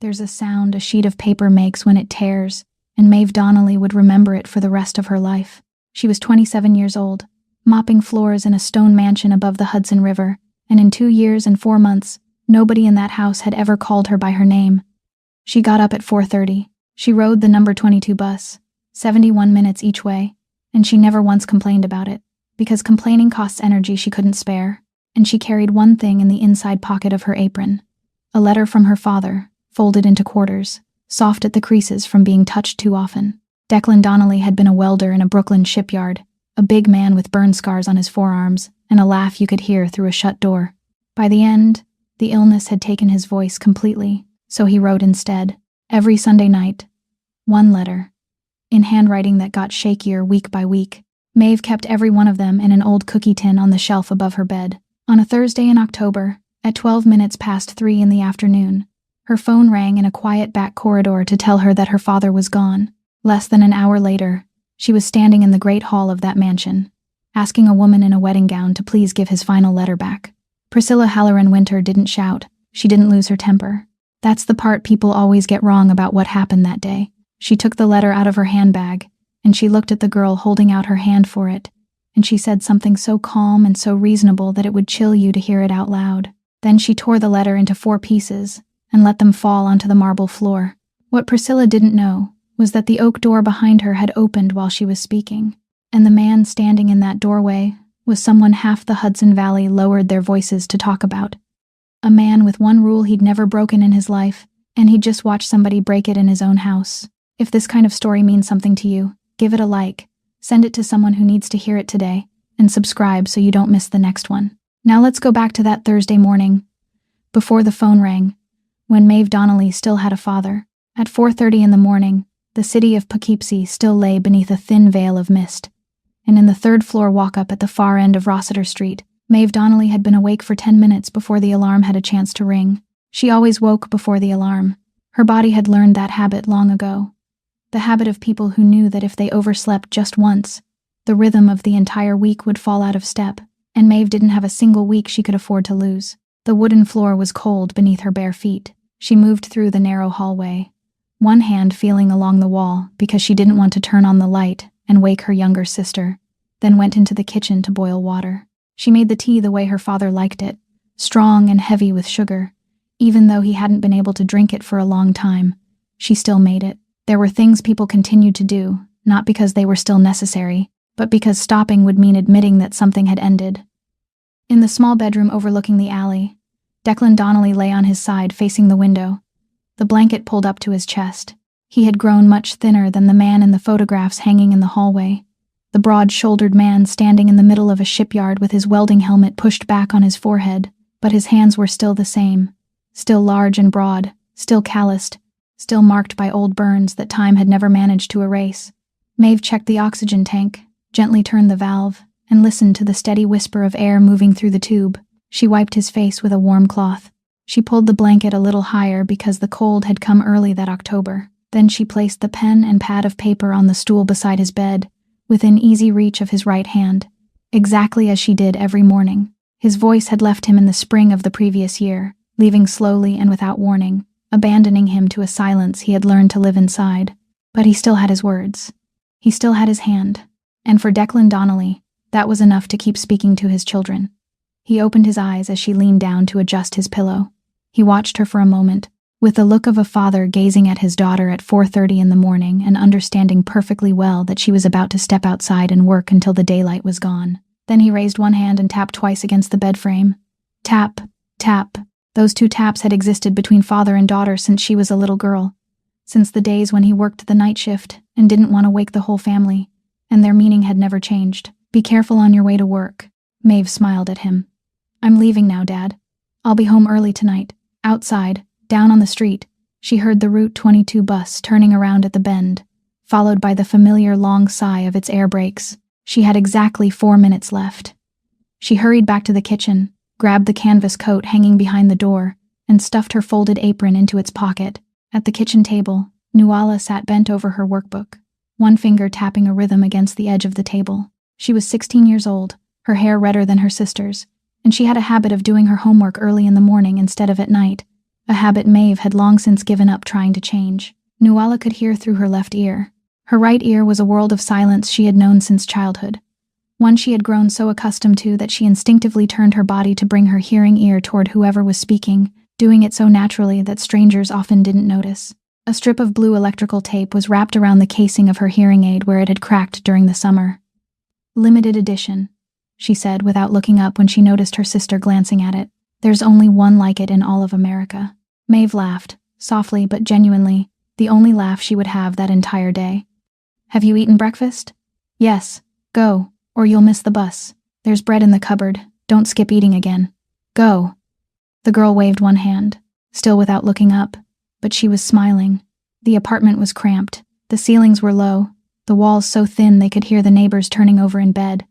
There's a sound a sheet of paper makes when it tears, and Maeve Donnelly would remember it for the rest of her life. She was 27 years old, mopping floors in a stone mansion above the Hudson River, and in 2 years and 4 months, nobody in that house had ever called her by her name. She got up at 4:30. She rode the number 22 bus, 71 minutes each way, and she never once complained about it, because complaining costs energy she couldn't spare, and she carried one thing in the inside pocket of her apron: a letter from her father, folded into quarters, soft at the creases from being touched too often. Declan Donnelly had been a welder in a Brooklyn shipyard, a big man with burn scars on his forearms, and a laugh you could hear through a shut door. By the end, the illness had taken his voice completely, so he wrote instead, every Sunday night, one letter, in handwriting that got shakier week by week. Maeve kept every one of them in an old cookie tin on the shelf above her bed. On a Thursday in October, at 12 minutes past 3 in the afternoon, her phone rang in a quiet back corridor to tell her that her father was gone. Less than an hour later, she was standing in the great hall of that mansion, asking a woman in a wedding gown to please give his final letter back. Priscilla Halloran Winter didn't shout. She didn't lose her temper. That's the part people always get wrong about what happened that day. She took the letter out of her handbag, and she looked at the girl holding out her hand for it, and she said something so calm and so reasonable that it would chill you to hear it out loud. Then she tore the letter into 4 pieces and let them fall onto the marble floor. What Priscilla didn't know was that the oak door behind her had opened while she was speaking, and the man standing in that doorway was someone half the Hudson Valley lowered their voices to talk about. A man with one rule he'd never broken in his life, and he'd just watched somebody break it in his own house. If this kind of story means something to you, give it a like, send it to someone who needs to hear it today, and subscribe so you don't miss the next one. Now let's go back to that Thursday morning, before the phone rang, when Maeve Donnelly still had a father. At 4:30 in the morning, the city of Poughkeepsie still lay beneath a thin veil of mist, and in the 3rd floor walk-up at the far end of Rossiter Street, Maeve Donnelly had been awake for 10 minutes before the alarm had a chance to ring. She always woke before the alarm. Her body had learned that habit long ago. The habit of people who knew that if they overslept just once, the rhythm of the entire week would fall out of step, and Maeve didn't have a single week she could afford to lose. The wooden floor was cold beneath her bare feet. She moved through the narrow hallway, one hand feeling along the wall because she didn't want to turn on the light and wake her younger sister, then went into the kitchen to boil water. She made the tea the way her father liked it, strong and heavy with sugar. Even though he hadn't been able to drink it for a long time, she still made it. There were things people continued to do, not because they were still necessary, but because stopping would mean admitting that something had ended. In the small bedroom overlooking the alley, Declan Donnelly lay on his side facing the window, the blanket pulled up to his chest. He had grown much thinner than the man in the photographs hanging in the hallway, the broad-shouldered man standing in the middle of a shipyard with his welding helmet pushed back on his forehead, but his hands were still the same, still large and broad, still calloused, still marked by old burns that time had never managed to erase. Maeve checked the oxygen tank, gently turned the valve, and listened to the steady whisper of air moving through the tube. She wiped his face with a warm cloth. She pulled the blanket a little higher because the cold had come early that October. Then she placed the pen and pad of paper on the stool beside his bed, within easy reach of his right hand, exactly as she did every morning. His voice had left him in the spring of the previous year, leaving slowly and without warning, abandoning him to a silence he had learned to live inside. But he still had his words. He still had his hand. And for Declan Donnelly, that was enough to keep speaking to his children. He opened his eyes as she leaned down to adjust his pillow. He watched her for a moment, with the look of a father gazing at his daughter at 4:30 in the morning and understanding perfectly well that she was about to step outside and work until the daylight was gone. Then he raised one hand and tapped twice against the bed frame. Tap, tap. Those 2 taps had existed between father and daughter since she was a little girl, since the days when he worked the night shift and didn't want to wake the whole family, and their meaning had never changed. Be careful on your way to work. Maeve smiled at him. I'm leaving now, Dad. I'll be home early tonight. Outside, down on the street, she heard the Route 22 bus turning around at the bend, followed by the familiar long sigh of its air brakes. She had exactly 4 minutes left. She hurried back to the kitchen, grabbed the canvas coat hanging behind the door, and stuffed her folded apron into its pocket. At the kitchen table, Nuala sat bent over her workbook, one finger tapping a rhythm against the edge of the table. She was 16 years old, her hair redder than her sister's, and she had a habit of doing her homework early in the morning instead of at night, a habit Maeve had long since given up trying to change. Nuala could hear through her left ear. Her right ear was a world of silence she had known since childhood, one she had grown so accustomed to that she instinctively turned her body to bring her hearing ear toward whoever was speaking, doing it so naturally that strangers often didn't notice. A strip of blue electrical tape was wrapped around the casing of her hearing aid where it had cracked during the summer. "Limited edition," she said without looking up when she noticed her sister glancing at it. "There's only one like it in all of America." Maeve laughed, softly but genuinely, the only laugh she would have that entire day. "Have you eaten breakfast?" "Yes. Go, or you'll miss the bus. There's bread in the cupboard. Don't skip eating again. Go." The girl waved one hand, still without looking up, but she was smiling. The apartment was cramped. The ceilings were low, the walls so thin they could hear the neighbors turning over in bed,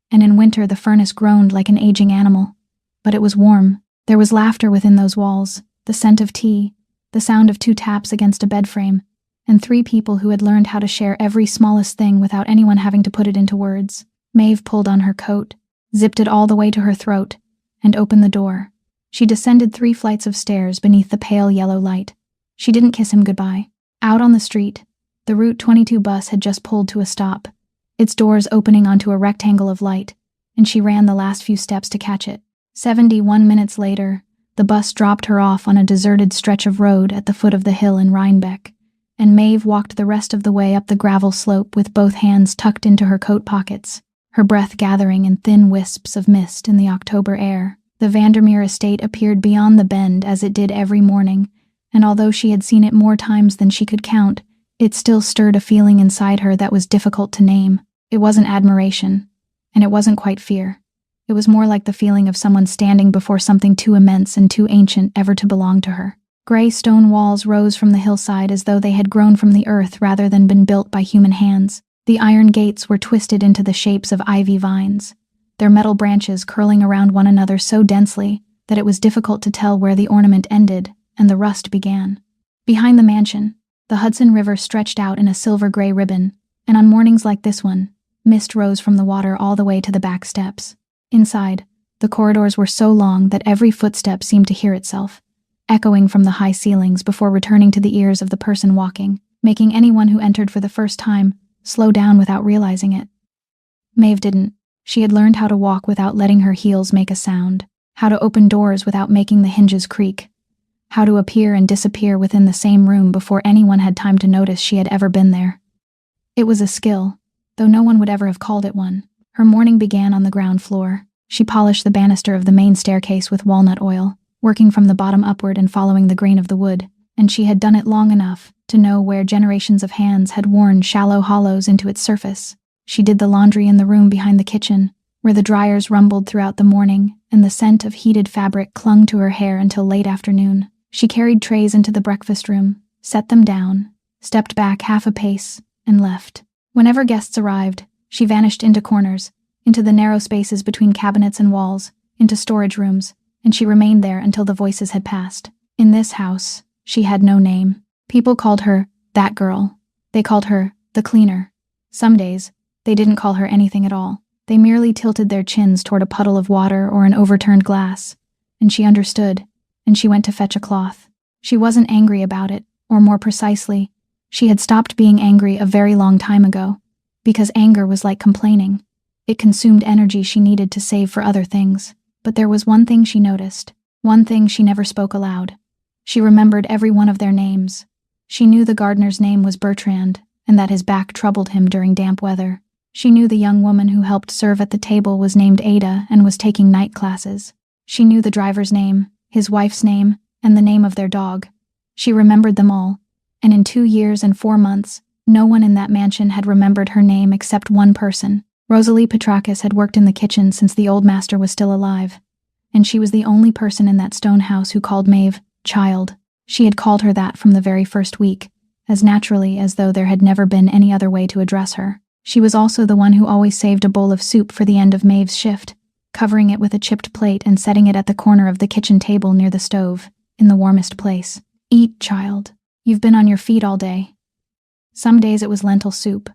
and in winter the furnace groaned like an aging animal. But it was warm. There was laughter within those walls, the scent of tea, the sound of 2 taps against a bed frame, and 3 people who had learned how to share every smallest thing without anyone having to put it into words. Maeve pulled on her coat, zipped it all the way to her throat, and opened the door. She descended 3 flights of stairs beneath the pale yellow light. She didn't kiss him goodbye. Out on the street, the Route 22 bus had just pulled to a stop, its doors opening onto a rectangle of light, and she ran the last few steps to catch it. 71 minutes later, the bus dropped her off on a deserted stretch of road at the foot of the hill in Rhinebeck, and Maeve walked the rest of the way up the gravel slope with both hands tucked into her coat pockets, her breath gathering in thin wisps of mist in the October air. The Vandermeer estate appeared beyond the bend as it did every morning, and although she had seen it more times than she could count, it still stirred a feeling inside her that was difficult to name. It wasn't admiration, and it wasn't quite fear. It was more like the feeling of someone standing before something too immense and too ancient ever to belong to her. Gray stone walls rose from the hillside as though they had grown from the earth rather than been built by human hands. The iron gates were twisted into the shapes of ivy vines, their metal branches curling around one another so densely that it was difficult to tell where the ornament ended and the rust began. Behind the mansion, the Hudson River stretched out in a silver-gray ribbon, and on mornings like this one, mist rose from the water all the way to the back steps. Inside, the corridors were so long that every footstep seemed to hear itself, echoing from the high ceilings before returning to the ears of the person walking, making anyone who entered for the first time slow down without realizing it. Maeve didn't. She had learned how to walk without letting her heels make a sound, how to open doors without making the hinges creak, how to appear and disappear within the same room before anyone had time to notice she had ever been there. It was a skill, though no one would ever have called it one. Her morning began on the ground floor. She polished the banister of the main staircase with walnut oil, working from the bottom upward and following the grain of the wood, and she had done it long enough to know where generations of hands had worn shallow hollows into its surface. She did the laundry in the room behind the kitchen, where the dryers rumbled throughout the morning and the scent of heated fabric clung to her hair until late afternoon. She carried trays into the breakfast room, set them down, stepped back half a pace, and left. Whenever guests arrived, she vanished into corners, into the narrow spaces between cabinets and walls, into storage rooms, and she remained there until the voices had passed. In this house, she had no name. People called her that girl. They called her the cleaner. Some days, they didn't call her anything at all. They merely tilted their chins toward a puddle of water or an overturned glass, and she understood, and she went to fetch a cloth. She wasn't angry about it, or more precisely, she had stopped being angry a very long time ago, because anger was like complaining. It consumed energy she needed to save for other things. But there was one thing she noticed, one thing she never spoke aloud. She remembered every one of their names. She knew the gardener's name was Bertrand, and that his back troubled him during damp weather. She knew the young woman who helped serve at the table was named Ada and was taking night classes. She knew the driver's name, his wife's name, and the name of their dog. She remembered them all, and in 2 years and 4 months, no one in that mansion had remembered her name except one person. Rosalie Petrakis had worked in the kitchen since the old master was still alive, and she was the only person in that stone house who called Maeve child. She had called her that from the very first week, as naturally as though there had never been any other way to address her. She was also the one who always saved a bowl of soup for the end of Maeve's shift, covering it with a chipped plate and setting it at the corner of the kitchen table near the stove, in the warmest place. "Eat, child. You've been on your feet all day." Some days it was lentil soup.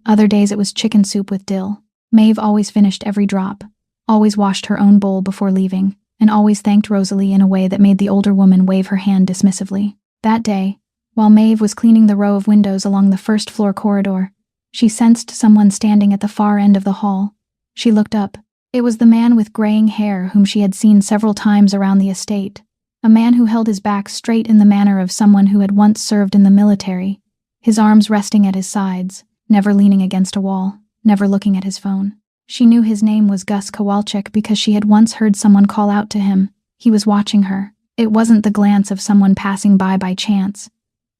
Other days it was chicken soup with dill. Maeve always finished every drop, always washed her own bowl before leaving, and always thanked Rosalie in a way that made the older woman wave her hand dismissively. That day, while Maeve was cleaning the row of windows along the first-floor corridor, she sensed someone standing at the far end of the hall. She looked up. It was the man with graying hair whom she had seen several times around the estate, a man who held his back straight in the manner of someone who had once served in the military, his arms resting at his sides, never leaning against a wall, never looking at his phone. She knew his name was Gus Kowalczyk because she had once heard someone call out to him. He was watching her. It wasn't the glance of someone passing by chance,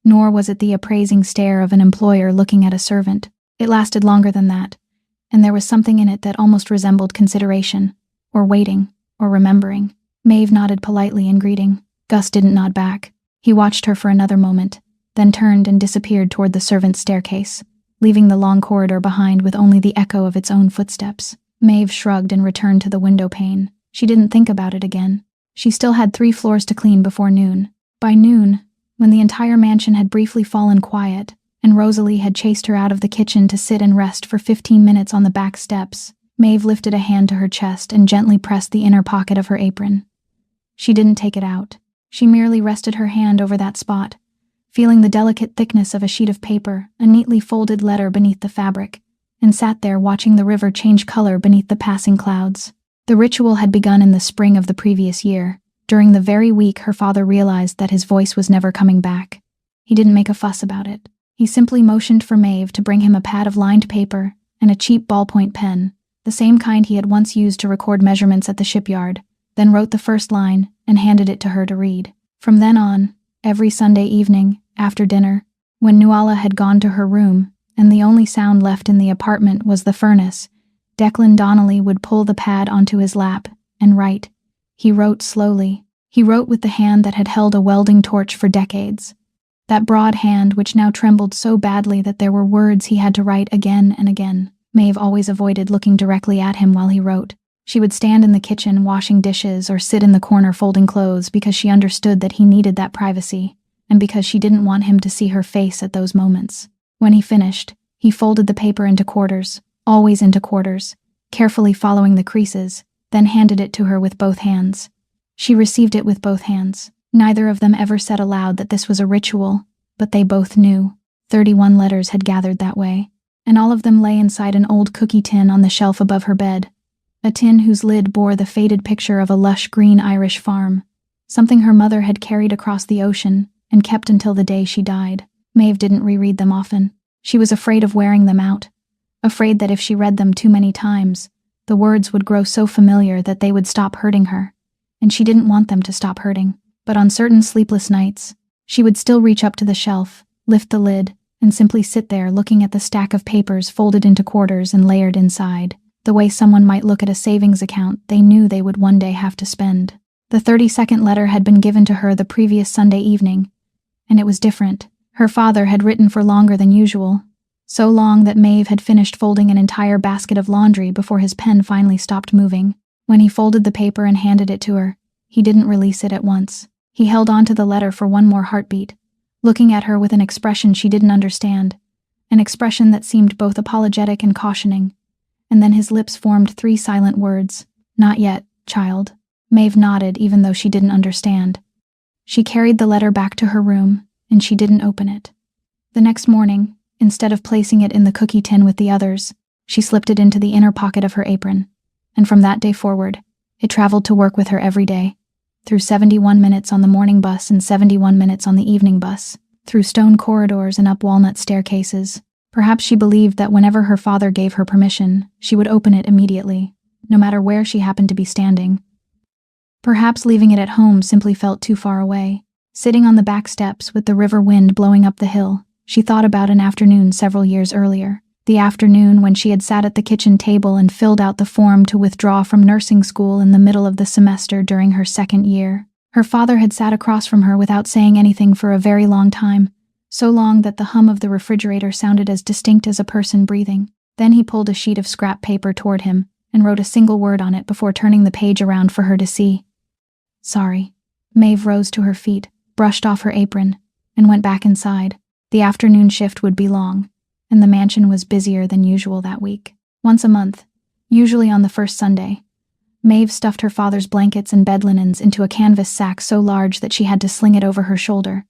nor was it the appraising stare of an employer looking at a servant. It lasted longer than that, and there was something in it that almost resembled consideration, or waiting, or remembering. Maeve nodded politely in greeting. Gus didn't nod back. He watched her for another moment, then turned and disappeared toward the servants' staircase, leaving the long corridor behind with only the echo of its own footsteps. Maeve shrugged and returned to the window pane. She didn't think about it again. She still had 3 floors to clean before noon. By noon, when the entire mansion had briefly fallen quiet, and Rosalie had chased her out of the kitchen to sit and rest for 15 minutes on the back steps, Maeve lifted a hand to her chest and gently pressed the inner pocket of her apron. She didn't take it out. She merely rested her hand over that spot, feeling the delicate thickness of a sheet of paper, a neatly folded letter beneath the fabric, and sat there watching the river change color beneath the passing clouds. The ritual had begun in the spring of the previous year. During the very week her father realized that his voice was never coming back. He didn't make a fuss about it. He simply motioned for Maeve to bring him a pad of lined paper and a cheap ballpoint pen, the same kind he had once used to record measurements at the shipyard, then wrote the first line and handed it to her to read. From then on, every Sunday evening, after dinner, when Nuala had gone to her room and the only sound left in the apartment was the furnace, Declan Donnelly would pull the pad onto his lap and write. He wrote slowly. He wrote with the hand that had held a welding torch for decades. That broad hand which now trembled so badly that there were words he had to write again and again. Maeve always avoided looking directly at him while he wrote. She would stand in the kitchen washing dishes or sit in the corner folding clothes because she understood that he needed that privacy, and because she didn't want him to see her face at those moments. When he finished, he folded the paper into quarters, always into quarters, carefully following the creases, then handed it to her with both hands. She received it with both hands. Neither of them ever said aloud that this was a ritual, but they both knew. 31 letters had gathered that way, and all of them lay inside an old cookie tin on the shelf above her bed, a tin whose lid bore the faded picture of a lush green Irish farm, something her mother had carried across the ocean and kept until the day she died. Maeve didn't reread them often. She was afraid of wearing them out, afraid that if she read them too many times, the words would grow so familiar that they would stop hurting her, and she didn't want them to stop hurting. But on certain sleepless nights, she would still reach up to the shelf, lift the lid, and simply sit there looking at the stack of papers folded into quarters and layered inside, the way someone might look at a savings account they knew they would one day have to spend. The 32nd letter had been given to her the previous Sunday evening, and it was different. Her father had written for longer than usual, so long that Maeve had finished folding an entire basket of laundry before his pen finally stopped moving. When he folded the paper and handed it to her, he didn't release it at once. He held on to the letter for one more heartbeat, looking at her with an expression she didn't understand, an expression that seemed both apologetic and cautioning. And then his lips formed 3 silent words. Not yet, child. Maeve nodded even though she didn't understand. She carried the letter back to her room, and she didn't open it. The next morning, instead of placing it in the cookie tin with the others, she slipped it into the inner pocket of her apron, and from that day forward, it traveled to work with her every day, through 71 minutes on the morning bus and 71 minutes on the evening bus, through stone corridors and up walnut staircases. Perhaps she believed that whenever her father gave her permission, she would open it immediately, no matter where she happened to be standing. Perhaps leaving it at home simply felt too far away. Sitting on the back steps with the river wind blowing up the hill, she thought about an afternoon several years earlier. The afternoon when she had sat at the kitchen table and filled out the form to withdraw from nursing school in the middle of the semester during her 2nd year. Her father had sat across from her without saying anything for a very long time, so long that the hum of the refrigerator sounded as distinct as a person breathing. Then he pulled a sheet of scrap paper toward him and wrote a single word on it before turning the page around for her to see. Sorry. Maeve rose to her feet, brushed off her apron, and went back inside. The afternoon shift would be long, and the mansion was busier than usual that week. Once a month, usually on the first Sunday, Maeve stuffed her father's blankets and bed linens into a canvas sack so large that she had to sling it over her shoulder,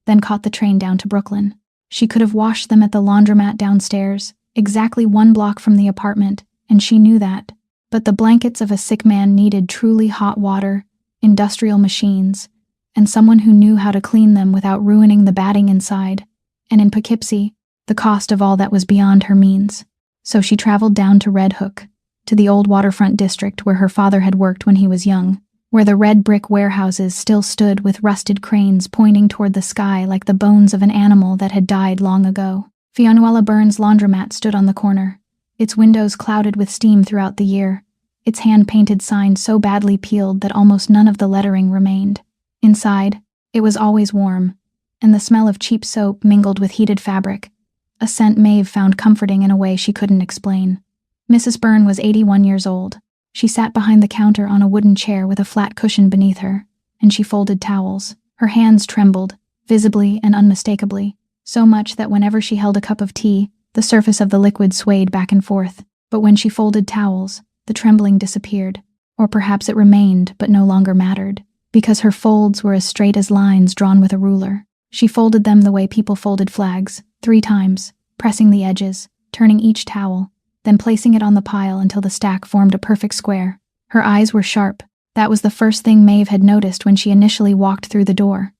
then caught the train down to Brooklyn. She could have washed them at the laundromat downstairs, exactly 1 block from the apartment, and she knew that. But the blankets of a sick man needed truly hot water, industrial machines, and someone who knew how to clean them without ruining the batting inside. And in Poughkeepsie, the cost of all that was beyond her means. So she traveled down to Red Hook, to the old waterfront district where her father had worked when he was young, where the red brick warehouses still stood with rusted cranes pointing toward the sky like the bones of an animal that had died long ago. Fionuela Burns' laundromat stood on the corner, its windows clouded with steam throughout the year, its hand-painted sign so badly peeled that almost none of the lettering remained. Inside, it was always warm, and the smell of cheap soap mingled with heated fabric, a scent Maeve found comforting in a way she couldn't explain. Mrs. Byrne was 81 years old. She sat behind the counter on a wooden chair with a flat cushion beneath her, and she folded towels. Her hands trembled, visibly and unmistakably, so much that whenever she held a cup of tea, the surface of the liquid swayed back and forth. But when she folded towels, the trembling disappeared. Or perhaps it remained, but no longer mattered, because her folds were as straight as lines drawn with a ruler. She folded them the way people folded flags, 3 times, pressing the edges, turning each towel, then placing it on the pile until the stack formed a perfect square. Her eyes were sharp. That was the first thing Maeve had noticed when she initially walked through the door.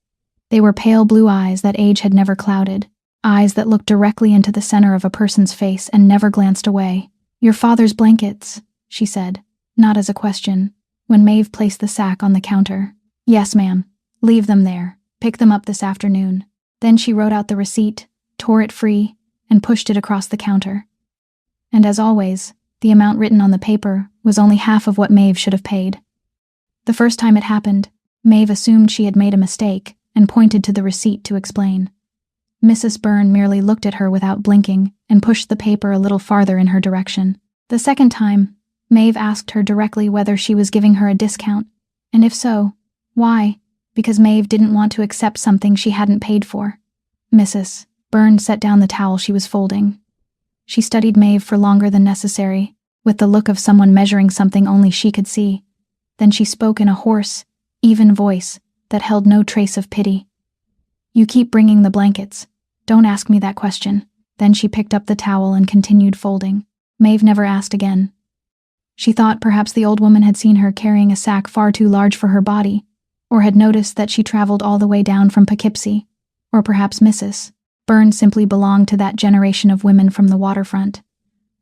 They were pale blue eyes that age had never clouded, eyes that looked directly into the center of a person's face and never glanced away. "Your father's blankets," she said, not as a question, when Maeve placed the sack on the counter. "Yes, ma'am. Leave them there. Pick them up this afternoon." Then she wrote out the receipt, tore it free, and pushed it across the counter. And as always, the amount written on the paper was only half of what Maeve should have paid. The first time it happened, Maeve assumed she had made a mistake and pointed to the receipt to explain. Mrs. Byrne merely looked at her without blinking and pushed the paper a little farther in her direction. The second time, Maeve asked her directly whether she was giving her a discount, and if so, why? Because Maeve didn't want to accept something she hadn't paid for. Mrs. Byrne set down the towel she was folding. She studied Maeve for longer than necessary, with the look of someone measuring something only she could see. Then she spoke in a hoarse, even voice that held no trace of pity. "You keep bringing the blankets. Don't ask me that question." Then she picked up the towel and continued folding. Maeve never asked again. She thought perhaps the old woman had seen her carrying a sack far too large for her body, or had noticed that she traveled all the way down from Poughkeepsie, or perhaps Mrs. Byrne simply belonged to that generation of women from the waterfront,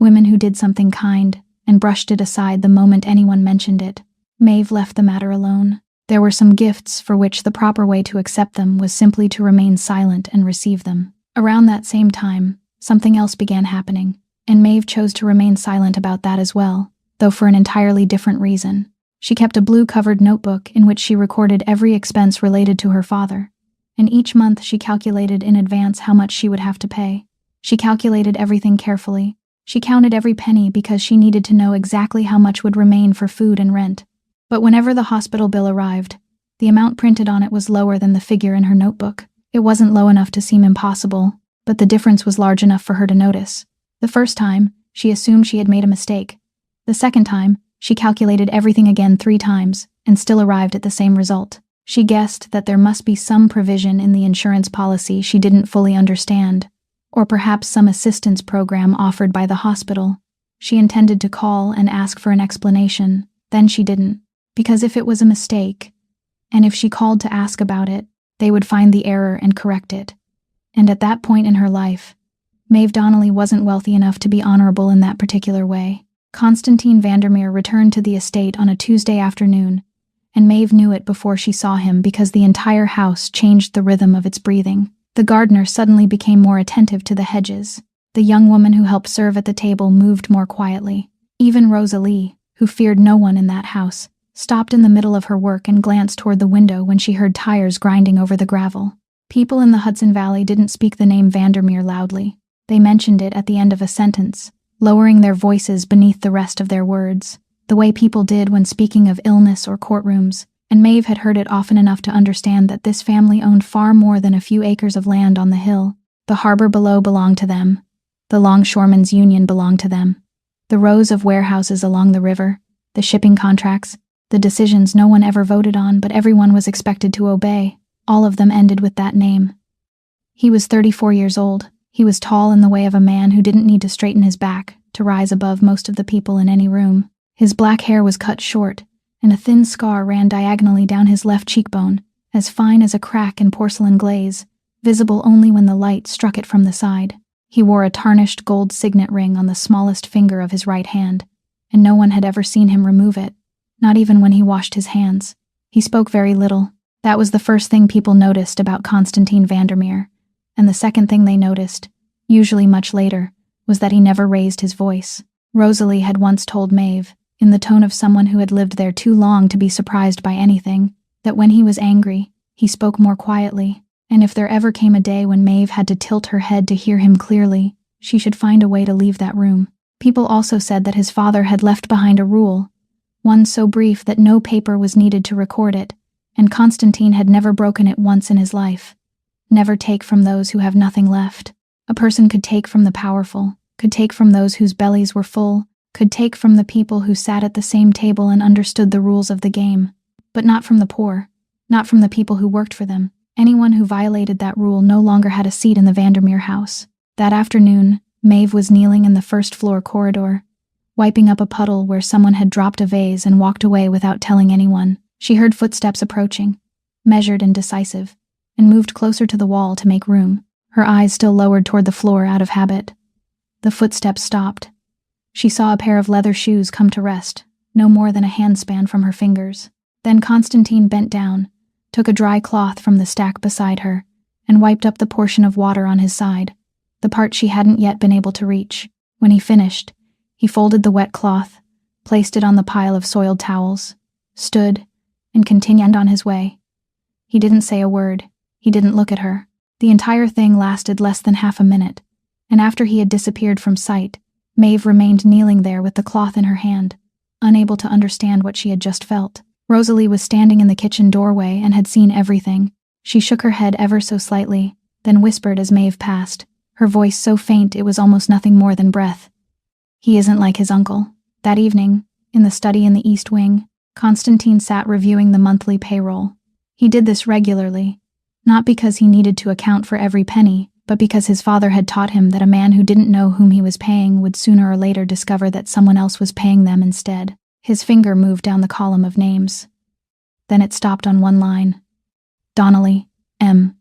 women who did something kind and brushed it aside the moment anyone mentioned it. Maeve left the matter alone. There were some gifts for which the proper way to accept them was simply to remain silent and receive them. Around that same time, something else began happening, and Maeve chose to remain silent about that as well, though for an entirely different reason. She kept a blue-covered notebook in which she recorded every expense related to her father, and each month she calculated in advance how much she would have to pay. She calculated everything carefully. She counted every penny because she needed to know exactly how much would remain for food and rent. But whenever the hospital bill arrived, the amount printed on it was lower than the figure in her notebook. It wasn't low enough to seem impossible, but the difference was large enough for her to notice. The first time, she assumed she had made a mistake. The second time, she calculated everything again 3 times, and still arrived at the same result. She guessed that there must be some provision in the insurance policy she didn't fully understand, or perhaps some assistance program offered by the hospital. She intended to call and ask for an explanation, then she didn't, because if it was a mistake, and if she called to ask about it, they would find the error and correct it. And at that point in her life, Maeve Donnelly wasn't wealthy enough to be honorable in that particular way. Constantine Vandermeer returned to the estate on a Tuesday afternoon, and Maeve knew it before she saw him because the entire house changed the rhythm of its breathing. The gardener suddenly became more attentive to the hedges. The young woman who helped serve at the table moved more quietly. Even Rosalie, who feared no one in that house, stopped in the middle of her work and glanced toward the window when she heard tires grinding over the gravel. People in the Hudson Valley didn't speak the name Vandermeer loudly. They mentioned it at the end of a sentence, lowering their voices beneath the rest of their words, the way people did when speaking of illness or courtrooms, and Maeve had heard it often enough to understand that this family owned far more than a few acres of land on the hill. The harbor below belonged to them. The Longshoremen's Union belonged to them. The rows of warehouses along the river, the shipping contracts, the decisions no one ever voted on but everyone was expected to obey, all of them ended with that name. He was 34 years old. He was tall in the way of a man who didn't need to straighten his back to rise above most of the people in any room. His black hair was cut short, and a thin scar ran diagonally down his left cheekbone, as fine as a crack in porcelain glaze, visible only when the light struck it from the side. He wore a tarnished gold signet ring on the smallest finger of his right hand, and no one had ever seen him remove it, not even when he washed his hands. He spoke very little. That was the first thing people noticed about Constantine Vandermeer, and the second thing they noticed, usually much later, was that he never raised his voice. Rosalie had once told Maeve, in the tone of someone who had lived there too long to be surprised by anything, that when he was angry, he spoke more quietly, and if there ever came a day when Maeve had to tilt her head to hear him clearly, she should find a way to leave that room. People also said that his father had left behind a rule, one so brief that no paper was needed to record it, and Constantine had never broken it once in his life. Never take from those who have nothing left. A person could take from the powerful, could take from those whose bellies were full, could take from the people who sat at the same table and understood the rules of the game, but not from the poor, not from the people who worked for them. Anyone who violated that rule no longer had a seat in the Vandermeer house. That afternoon, Maeve was kneeling in the first-floor corridor, wiping up a puddle where someone had dropped a vase and walked away without telling anyone. She heard footsteps approaching, measured and decisive, and moved closer to the wall to make room, her eyes still lowered toward the floor out of habit. The footsteps stopped. She saw a pair of leather shoes come to rest, no more than a handspan from her fingers. Then Constantine bent down, took a dry cloth from the stack beside her, and wiped up the portion of water on his side, the part she hadn't yet been able to reach. When he finished, he folded the wet cloth, placed it on the pile of soiled towels, stood, and continued on his way. He didn't say a word. He didn't look at her. The entire thing lasted less than half a minute, and after he had disappeared from sight, Maeve remained kneeling there with the cloth in her hand, unable to understand what she had just felt. Rosalie was standing in the kitchen doorway and had seen everything. She shook her head ever so slightly, then whispered as Maeve passed, her voice so faint it was almost nothing more than breath. He isn't like his uncle. That evening, in the study in the East Wing, Constantine sat reviewing the monthly payroll. He did this regularly, not because he needed to account for every penny, but because his father had taught him that a man who didn't know whom he was paying would sooner or later discover that someone else was paying them instead. His finger moved down the column of names. Then it stopped on one line. Donnelly, M.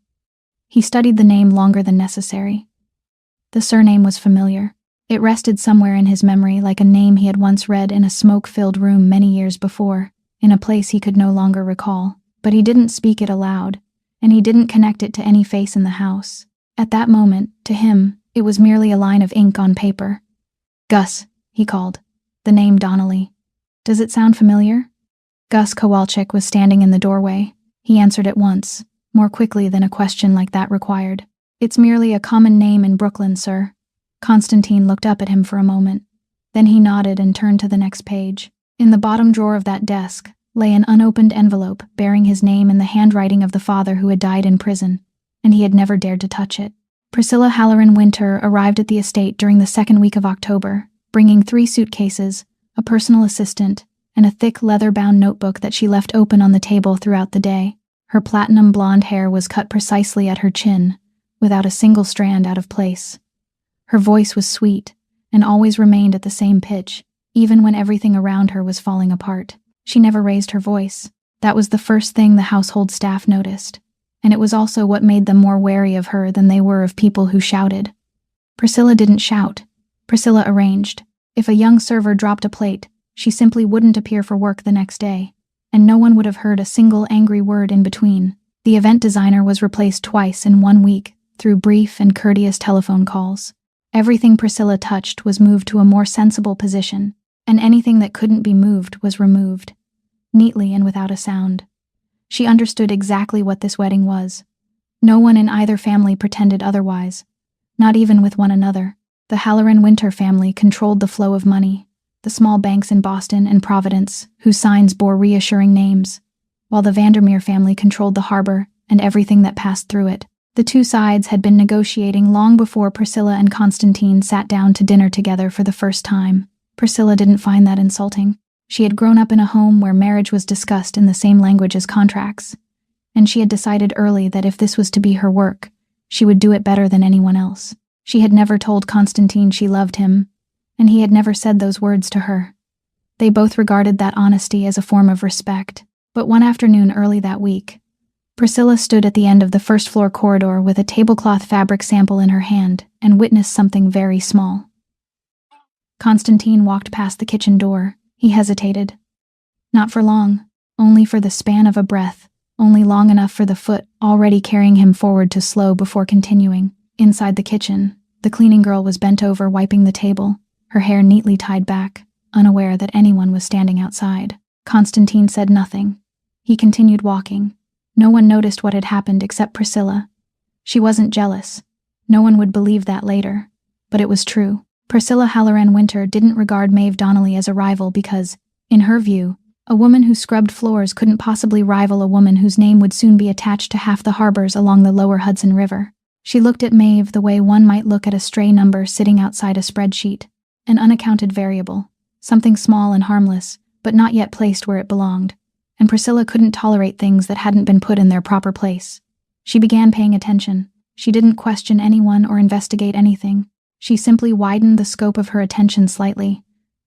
He studied the name longer than necessary. The surname was familiar. It rested somewhere in his memory like a name he had once read in a smoke-filled room many years before, in a place he could no longer recall. But he didn't speak it aloud, and he didn't connect it to any face in the house. At that moment, to him, it was merely a line of ink on paper. Gus, he called. The name Donnelly. Does it sound familiar? Gus Kowalczyk was standing in the doorway. He answered at once, more quickly than a question like that required. It's merely a common name in Brooklyn, sir. Constantine looked up at him for a moment. Then he nodded and turned to the next page. In the bottom drawer of that desk lay an unopened envelope bearing his name in the handwriting of the father who had died in prison, and he had never dared to touch it. Priscilla Halloran Winter arrived at the estate during the second week of October, bringing 3 suitcases, a personal assistant, and a thick leather-bound notebook that she left open on the table throughout the day. Her platinum blonde hair was cut precisely at her chin, without a single strand out of place. Her voice was sweet, and always remained at the same pitch, even when everything around her was falling apart. She never raised her voice. That was the first thing the household staff noticed, and it was also what made them more wary of her than they were of people who shouted. Priscilla didn't shout. Priscilla arranged. If a young server dropped a plate, she simply wouldn't appear for work the next day, and no one would have heard a single angry word in between. The event designer was replaced twice in 1 week through brief and courteous telephone calls. Everything Priscilla touched was moved to a more sensible position, and anything that couldn't be moved was removed, neatly and without a sound. She understood exactly what this wedding was. No one in either family pretended otherwise, not even with one another. The Halloran Winter family controlled the flow of money, the small banks in Boston and Providence, whose signs bore reassuring names, while the Vandermeer family controlled the harbor and everything that passed through it. The two sides had been negotiating long before Priscilla and Constantine sat down to dinner together for the first time. Priscilla didn't find that insulting. She had grown up in a home where marriage was discussed in the same language as contracts, and she had decided early that if this was to be her work, she would do it better than anyone else. She had never told Constantine she loved him, and he had never said those words to her. They both regarded that honesty as a form of respect. But one afternoon early that week, Priscilla stood at the end of the first-floor corridor with a tablecloth fabric sample in her hand and witnessed something very small. Constantine walked past the kitchen door. He hesitated. Not for long, only for the span of a breath, only long enough for the foot already carrying him forward to slow before continuing. Inside the kitchen, the cleaning girl was bent over wiping the table, her hair neatly tied back, unaware that anyone was standing outside. Constantine said nothing. He continued walking. No one noticed what had happened except Priscilla. She wasn't jealous. No one would believe that later, but it was true. Priscilla Halloran Winter didn't regard Maeve Donnelly as a rival because, in her view, a woman who scrubbed floors couldn't possibly rival a woman whose name would soon be attached to half the harbors along the lower Hudson River. She looked at Maeve the way one might look at a stray number sitting outside a spreadsheet, an unaccounted variable, something small and harmless, but not yet placed where it belonged. And Priscilla couldn't tolerate things that hadn't been put in their proper place. She began paying attention. She didn't question anyone or investigate anything. She simply widened the scope of her attention slightly,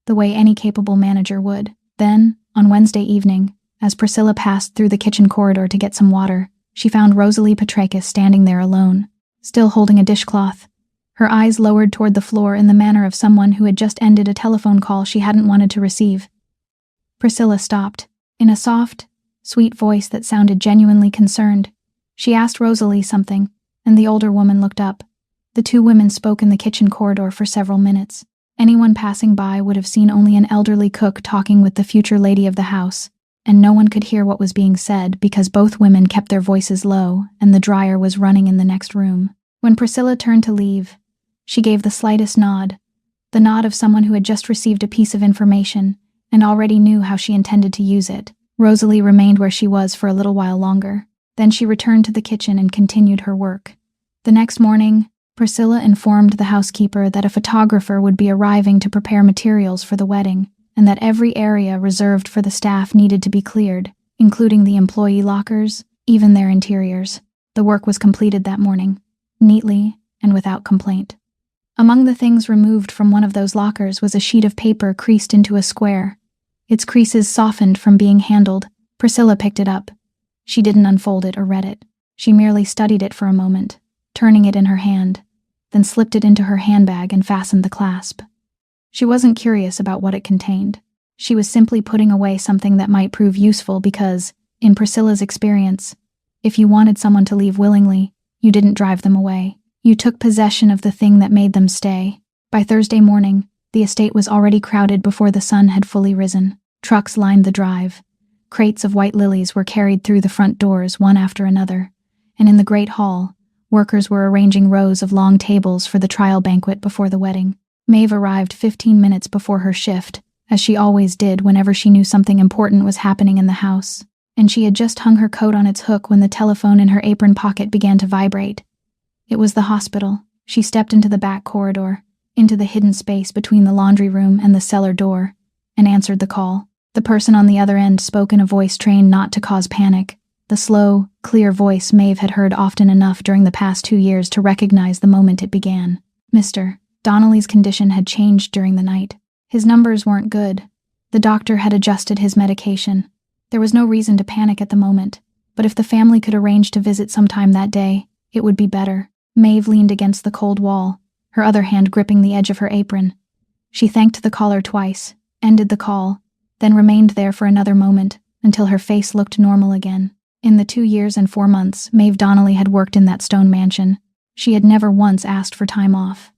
the way any capable manager would. Then, on Wednesday evening, as Priscilla passed through the kitchen corridor to get some water, she found Rosalie Petrakis standing there alone, still holding a dishcloth, her eyes lowered toward the floor in the manner of someone who had just ended a telephone call she hadn't wanted to receive. Priscilla stopped. In a soft, sweet voice that sounded genuinely concerned, she asked Rosalie something, and the older woman looked up. The two women spoke in the kitchen corridor for several minutes. Anyone passing by would have seen only an elderly cook talking with the future lady of the house, and no one could hear what was being said because both women kept their voices low and the dryer was running in the next room. When Priscilla turned to leave, she gave the slightest nod, the nod of someone who had just received a piece of information and already knew how she intended to use it. Rosalie remained where she was for a little while longer. Then she returned to the kitchen and continued her work. The next morning, Priscilla informed the housekeeper that a photographer would be arriving to prepare materials for the wedding, and that every area reserved for the staff needed to be cleared, including the employee lockers, even their interiors. The work was completed that morning, neatly and without complaint. Among the things removed from one of those lockers was a sheet of paper creased into a square. Its creases softened from being handled. Priscilla picked it up. She didn't unfold it or read it. She merely studied it for a moment, turning it in her hand, then slipped it into her handbag and fastened the clasp. She wasn't curious about what it contained. She was simply putting away something that might prove useful because, in Priscilla's experience, if you wanted someone to leave willingly, you didn't drive them away. You took possession of the thing that made them stay. By Thursday morning, the estate was already crowded before the sun had fully risen. Trucks lined the drive. Crates of white lilies were carried through the front doors one after another, and in the great hall, workers were arranging rows of long tables for the trial banquet before the wedding. Maeve arrived 15 minutes before her shift, as she always did whenever she knew something important was happening in the house, and she had just hung her coat on its hook when the telephone in her apron pocket began to vibrate. It was the hospital. She stepped into the back corridor, into the hidden space between the laundry room and the cellar door, and answered the call. The person on the other end spoke in a voice trained not to cause panic, the slow, clear voice Maeve had heard often enough during the past 2 years to recognize the moment it began. Mr. Donnelly's condition had changed during the night. His numbers weren't good. The doctor had adjusted his medication. There was no reason to panic at the moment, but if the family could arrange to visit sometime that day, it would be better. Maeve leaned against the cold wall, her other hand gripping the edge of her apron. She thanked the caller twice, ended the call, then remained there for another moment until her face looked normal again. In the 2 years and 4 months Maeve Donnelly had worked in that stone mansion, she had never once asked for time off.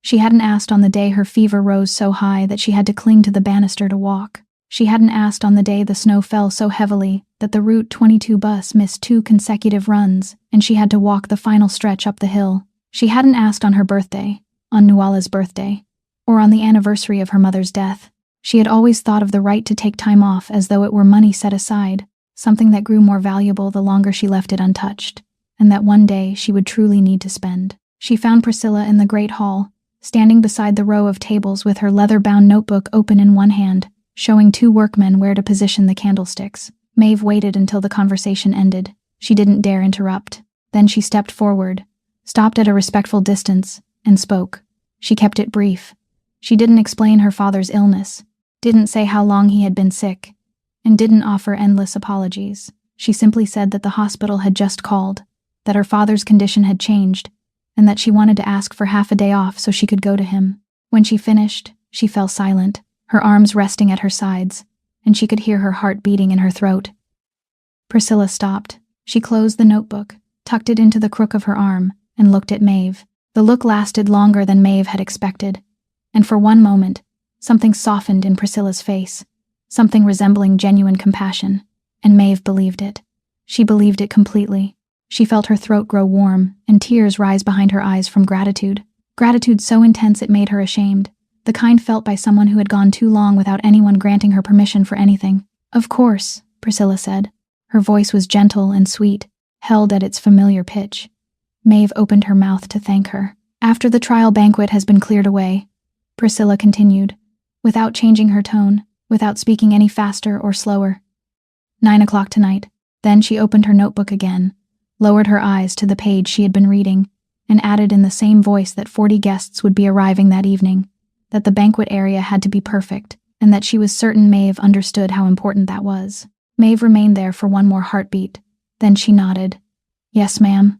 She hadn't asked on the day her fever rose so high that she had to cling to the banister to walk. She hadn't asked on the day the snow fell so heavily that the Route 22 bus missed 2 consecutive runs and she had to walk the final stretch up the hill. She hadn't asked on her birthday, on Nuala's birthday, or on the anniversary of her mother's death. She had always thought of the right to take time off as though it were money set aside, something that grew more valuable the longer she left it untouched, and that one day she would truly need to spend. She found Priscilla in the great hall, standing beside the row of tables with her leather-bound notebook open in one hand showing 2 workmen where to position the candlesticks. Maeve waited until the conversation ended. She didn't dare interrupt. Then she stepped forward, stopped at a respectful distance, and spoke. She kept it brief. She didn't explain her father's illness, didn't say how long he had been sick, and didn't offer endless apologies. She simply said that the hospital had just called, that her father's condition had changed, and that she wanted to ask for half a day off so she could go to him. When she finished, she fell silent, her arms resting at her sides, and she could hear her heart beating in her throat. Priscilla stopped. She closed the notebook, tucked it into the crook of her arm, and looked at Maeve. The look lasted longer than Maeve had expected, and for one moment, something softened in Priscilla's face, something resembling genuine compassion, and Maeve believed it. She believed it completely. She felt her throat grow warm, and tears rise behind her eyes from gratitude. Gratitude so intense it made her ashamed, the kind felt by someone who had gone too long without anyone granting her permission for anything. "Of course," Priscilla said. Her voice was gentle and sweet, held at its familiar pitch. Maeve opened her mouth to thank her. "After the trial banquet has been cleared away," Priscilla continued, without changing her tone, without speaking any faster or slower. 9 o'clock tonight. Then she opened her notebook again, lowered her eyes to the page she had been reading, and added in the same voice that 40 guests would be arriving that evening, that the banquet area had to be perfect, and that she was certain Maeve understood how important that was. Maeve remained there for one more heartbeat. Then she nodded. "Yes, ma'am."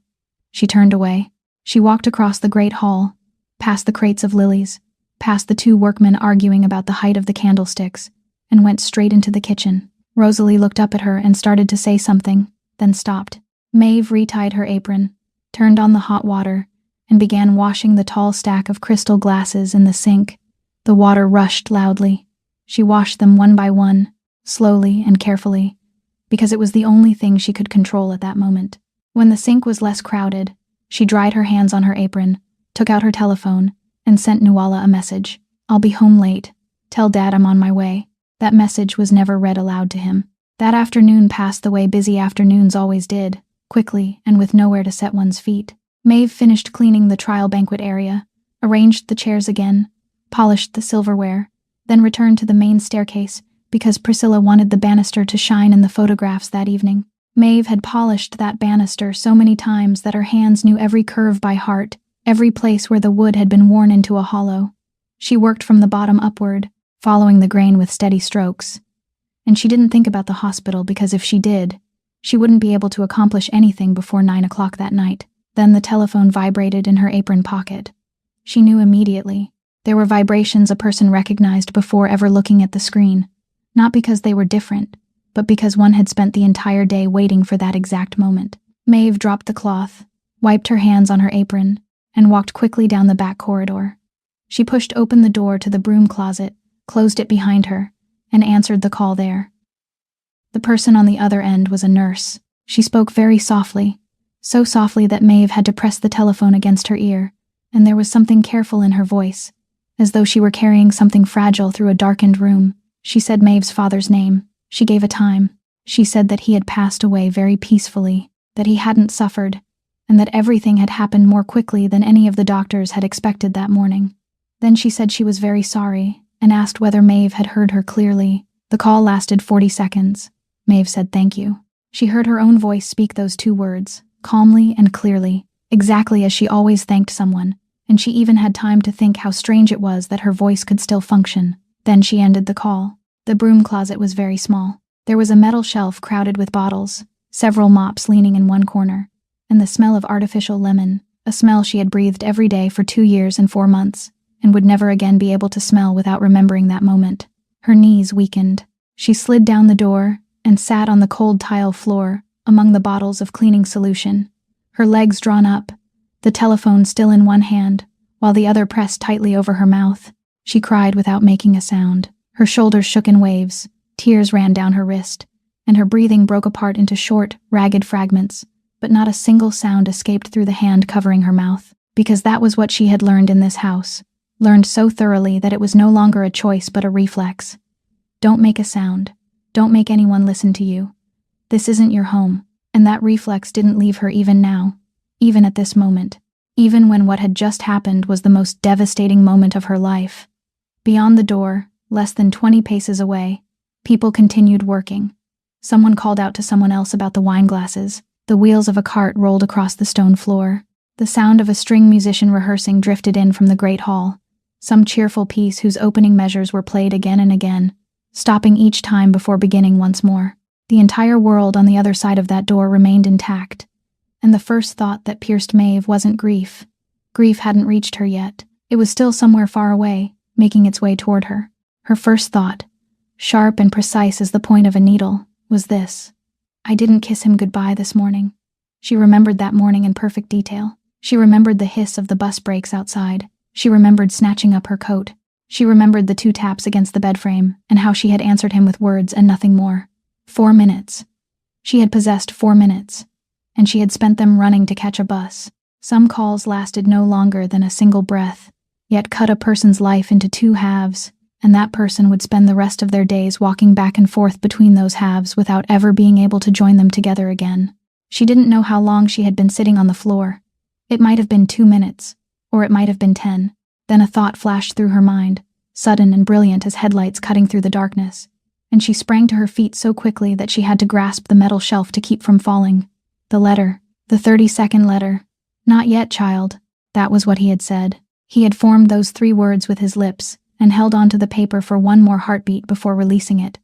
She turned away. She walked across the great hall, past the crates of lilies, past the 2 workmen arguing about the height of the candlesticks, and went straight into the kitchen. Rosalie looked up at her and started to say something, then stopped. Maeve retied her apron, turned on the hot water, and began washing the tall stack of crystal glasses in the sink. The water rushed loudly. She washed them one by one, slowly and carefully, because it was the only thing she could control at that moment. When the sink was less crowded, she dried her hands on her apron, took out her telephone, and sent Nuala a message. "I'll be home late. Tell Dad I'm on my way." That message was never read aloud to him. That afternoon passed the way busy afternoons always did, quickly and with nowhere to set one's feet. Maeve finished cleaning the trial banquet area, arranged the chairs again, polished the silverware, then returned to the main staircase because Priscilla wanted the banister to shine in the photographs that evening. Maeve had polished that banister so many times that her hands knew every curve by heart, every place where the wood had been worn into a hollow. She worked from the bottom upward, following the grain with steady strokes. And she didn't think about the hospital because if she did, she wouldn't be able to accomplish anything before 9 o'clock that night. Then the telephone vibrated in her apron pocket. She knew immediately. There were vibrations a person recognized before ever looking at the screen, not because they were different, but because one had spent the entire day waiting for that exact moment. Maeve dropped the cloth, wiped her hands on her apron, and walked quickly down the back corridor. She pushed open the door to the broom closet, closed it behind her, and answered the call there. The person on the other end was a nurse. She spoke very softly, so softly that Maeve had to press the telephone against her ear, and there was something careful in her voice, as though she were carrying something fragile through a darkened room. She said Maeve's father's name. She gave a time. She said that he had passed away very peacefully, that he hadn't suffered, and that everything had happened more quickly than any of the doctors had expected that morning. Then she said she was very sorry, and asked whether Maeve had heard her clearly. The call lasted 40 seconds. Maeve said thank you. She heard her own voice speak those 2 words, calmly and clearly, exactly as she always thanked someone, and she even had time to think how strange it was that her voice could still function. Then she ended the call. The broom closet was very small. There was a metal shelf crowded with bottles, several mops leaning in one corner, and the smell of artificial lemon, a smell she had breathed every day for 2 years and 4 months, and would never again be able to smell without remembering that moment. Her knees weakened. She slid down the door and sat on the cold tile floor among the bottles of cleaning solution, her legs drawn up, the telephone still in one hand, while the other pressed tightly over her mouth. She cried without making a sound. Her shoulders shook in waves, tears ran down her wrist, and her breathing broke apart into short, ragged fragments, but not a single sound escaped through the hand covering her mouth, because that was what she had learned in this house, learned so thoroughly that it was no longer a choice but a reflex. Don't make a sound. Don't make anyone listen to you. This isn't your home, and that reflex didn't leave her even now, even at this moment, even when what had just happened was the most devastating moment of her life. Beyond the door, Less than 20 paces away, people continued working. Someone called out to someone else about the wine glasses. The wheels of a cart rolled across the stone floor. The sound of a string musician rehearsing drifted in from the great hall, some cheerful piece whose opening measures were played again and again, stopping each time before beginning once more. The entire world on the other side of that door remained intact, and the first thought that pierced Maeve wasn't grief. Grief hadn't reached her yet. It was still somewhere far away, making its way toward her. Her first thought, sharp and precise as the point of a needle, was this: I didn't kiss him goodbye this morning. She remembered that morning in perfect detail. She remembered the hiss of the bus brakes outside. She remembered snatching up her coat. She remembered the 2 taps against the bed frame, and how she had answered him with words and nothing more. 4 minutes. She had possessed 4 minutes, and she had spent them running to catch a bus. Some calls lasted no longer than a single breath, yet cut a person's life into 2 halves, and that person would spend the rest of their days walking back and forth between those halves without ever being able to join them together again. She didn't know how long she had been sitting on the floor. It might have been 2 minutes, or it might have been 10. Then a thought flashed through her mind, sudden and brilliant as headlights cutting through the darkness, and she sprang to her feet so quickly that she had to grasp the metal shelf to keep from falling. The letter, the 30-second letter. Not yet, child. That was what he had said. He had formed those 3 words with his lips and held onto the paper for one more heartbeat before releasing it.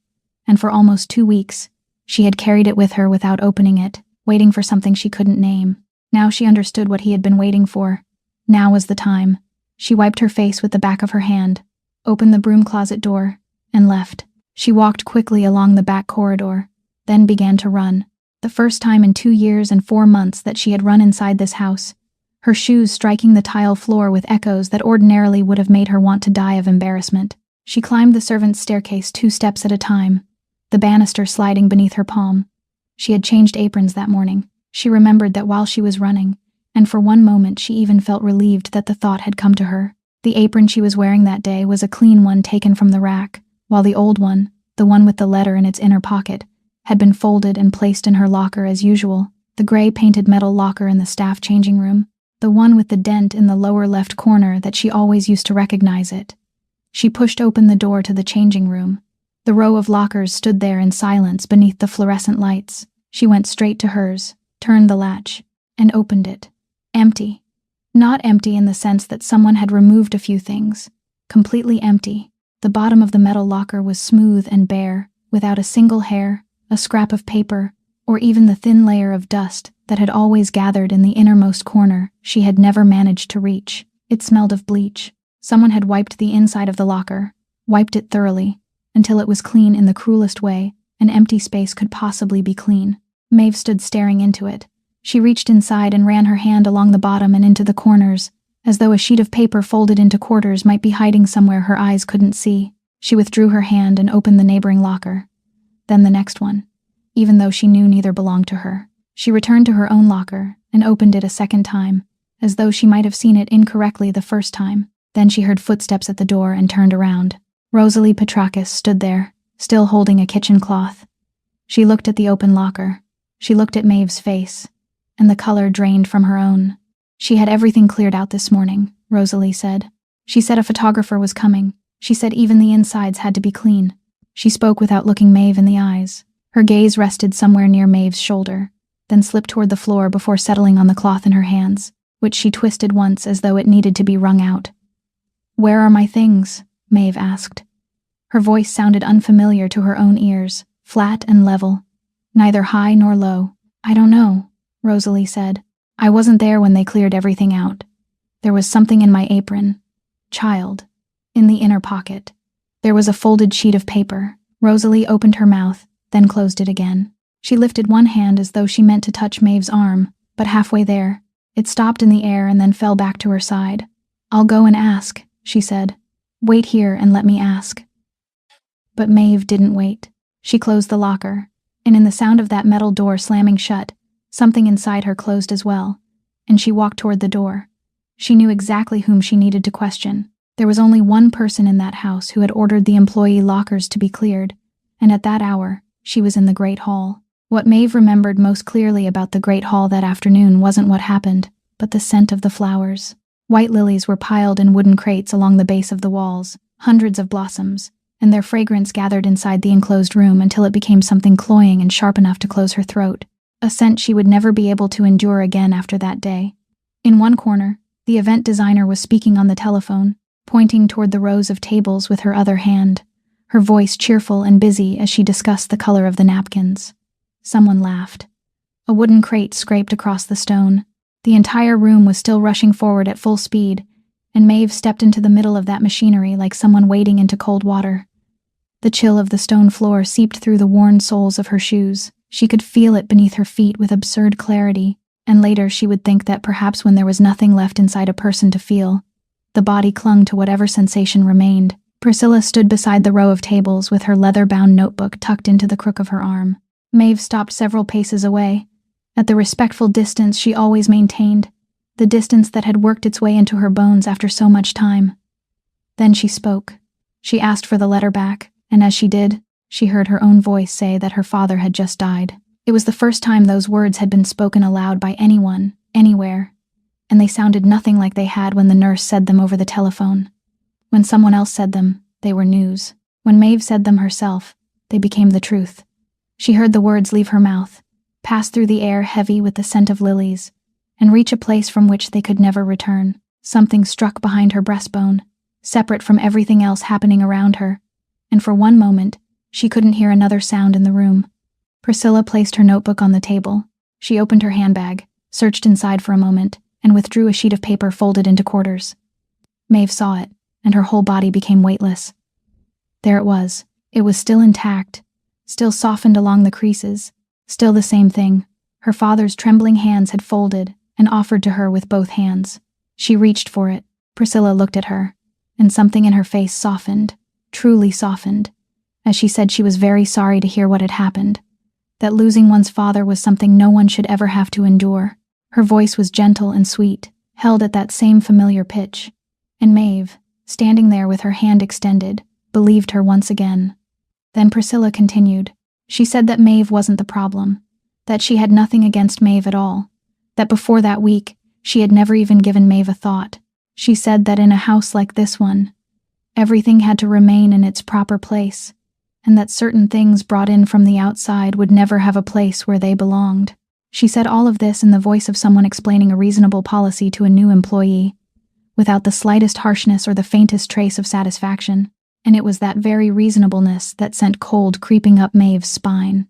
And for almost 2 weeks, she had carried it with her without opening it, waiting for something she couldn't name. Now she understood what he had been waiting for. Now was the time. She wiped her face with the back of her hand, opened the broom closet door, and left. She walked quickly along the back corridor, then began to run. The first time in 2 years and 4 months that she had run inside this house, her shoes striking the tile floor with echoes that ordinarily would have made her want to die of embarrassment. She climbed the servants' staircase 2 steps at a time, the banister sliding beneath her palm. She had changed aprons that morning. She remembered that while she was running, and for one moment she even felt relieved that the thought had come to her. The apron she was wearing that day was a clean one taken from the rack, while the old one, the one with the letter in its inner pocket, had been folded and placed in her locker as usual, the gray painted metal locker in the staff changing room, the one with the dent in the lower left corner that she always used to recognize it. She pushed open the door to the changing room. The row of lockers stood there in silence beneath the fluorescent lights. She went straight to hers, turned the latch, and opened it. Empty. Not empty in the sense that someone had removed a few things. Completely empty. The bottom of the metal locker was smooth and bare, without a single hair, a scrap of paper, or even the thin layer of dust that had always gathered in the innermost corner she had never managed to reach. It smelled of bleach. Someone had wiped the inside of the locker, wiped it thoroughly, until it was clean in the cruelest way an empty space could possibly be clean. Maeve stood staring into it. She reached inside and ran her hand along the bottom and into the corners, as though a sheet of paper folded into quarters might be hiding somewhere her eyes couldn't see. She withdrew her hand and opened the neighboring locker. Then the next one, even though she knew neither belonged to her. She returned to her own locker and opened it a second time, as though she might have seen it incorrectly the first time. Then she heard footsteps at the door and turned around. Rosalie Petrakis stood there, still holding a kitchen cloth. She looked at the open locker. She looked at Maeve's face, and the color drained from her own. She had everything cleared out this morning, Rosalie said. She said a photographer was coming. She said even the insides had to be clean. She spoke without looking Maeve in the eyes. Her gaze rested somewhere near Maeve's shoulder, then slipped toward the floor before settling on the cloth in her hands, which she twisted once as though it needed to be wrung out. "Where are my things?" Maeve asked. Her voice sounded unfamiliar to her own ears, flat and level, neither high nor low. "I don't know," Rosalie said. "I wasn't there when they cleared everything out. There was something in my apron. Child. In the inner pocket. There was a folded sheet of paper." Rosalie opened her mouth, then closed it again. She lifted one hand as though she meant to touch Maeve's arm, but halfway there, it stopped in the air and then fell back to her side. "I'll go and ask," she said. "Wait here and let me ask." But Maeve didn't wait. She closed the locker, and in the sound of that metal door slamming shut, something inside her closed as well, and she walked toward the door. She knew exactly whom she needed to question. There was only one person in that house who had ordered the employee lockers to be cleared, and at that hour, she was in the Great Hall. What Maeve remembered most clearly about the Great Hall that afternoon wasn't what happened, but the scent of the flowers. White lilies were piled in wooden crates along the base of the walls, hundreds of blossoms, and their fragrance gathered inside the enclosed room until it became something cloying and sharp enough to close her throat, a scent she would never be able to endure again after that day. In one corner, the event designer was speaking on the telephone, pointing toward the rows of tables with her other hand, her voice cheerful and busy as she discussed the color of the napkins. Someone laughed. A wooden crate scraped across the stone. The entire room was still rushing forward at full speed, and Maeve stepped into the middle of that machinery like someone wading into cold water. The chill of the stone floor seeped through the worn soles of her shoes. She could feel it beneath her feet with absurd clarity, and later she would think that perhaps when there was nothing left inside a person to feel, the body clung to whatever sensation remained. Priscilla stood beside the row of tables with her leather-bound notebook tucked into the crook of her arm. Maeve stopped several paces away, at the respectful distance she always maintained, the distance that had worked its way into her bones after so much time. Then she spoke. She asked for the letter back, and as she did, she heard her own voice say that her father had just died. It was the first time those words had been spoken aloud by anyone, anywhere, and they sounded nothing like they had when the nurse said them over the telephone. When someone else said them, they were news. When Maeve said them herself, they became the truth. She heard the words leave her mouth, pass through the air heavy with the scent of lilies, and reach a place from which they could never return. Something struck behind her breastbone, separate from everything else happening around her, and for one moment, she couldn't hear another sound in the room. Priscilla placed her notebook on the table. She opened her handbag, searched inside for a moment, and withdrew a sheet of paper folded into quarters. Maeve saw it, and her whole body became weightless. There it was. It was still intact, still softened along the creases, still the same thing. Her father's trembling hands had folded and offered to her with both hands. She reached for it. Priscilla looked at her, and something in her face softened, truly softened, as she said she was very sorry to hear what had happened, that losing one's father was something no one should ever have to endure. Her voice was gentle and sweet, held at that same familiar pitch, and Maeve, standing there with her hand extended, believed her once again. Then Priscilla continued. She said that Maeve wasn't the problem, that she had nothing against Maeve at all, that before that week, she had never even given Maeve a thought. She said that in a house like this one, everything had to remain in its proper place, and that certain things brought in from the outside would never have a place where they belonged. She said all of this in the voice of someone explaining a reasonable policy to a new employee, without the slightest harshness or the faintest trace of satisfaction, and it was that very reasonableness that sent cold creeping up Maeve's spine.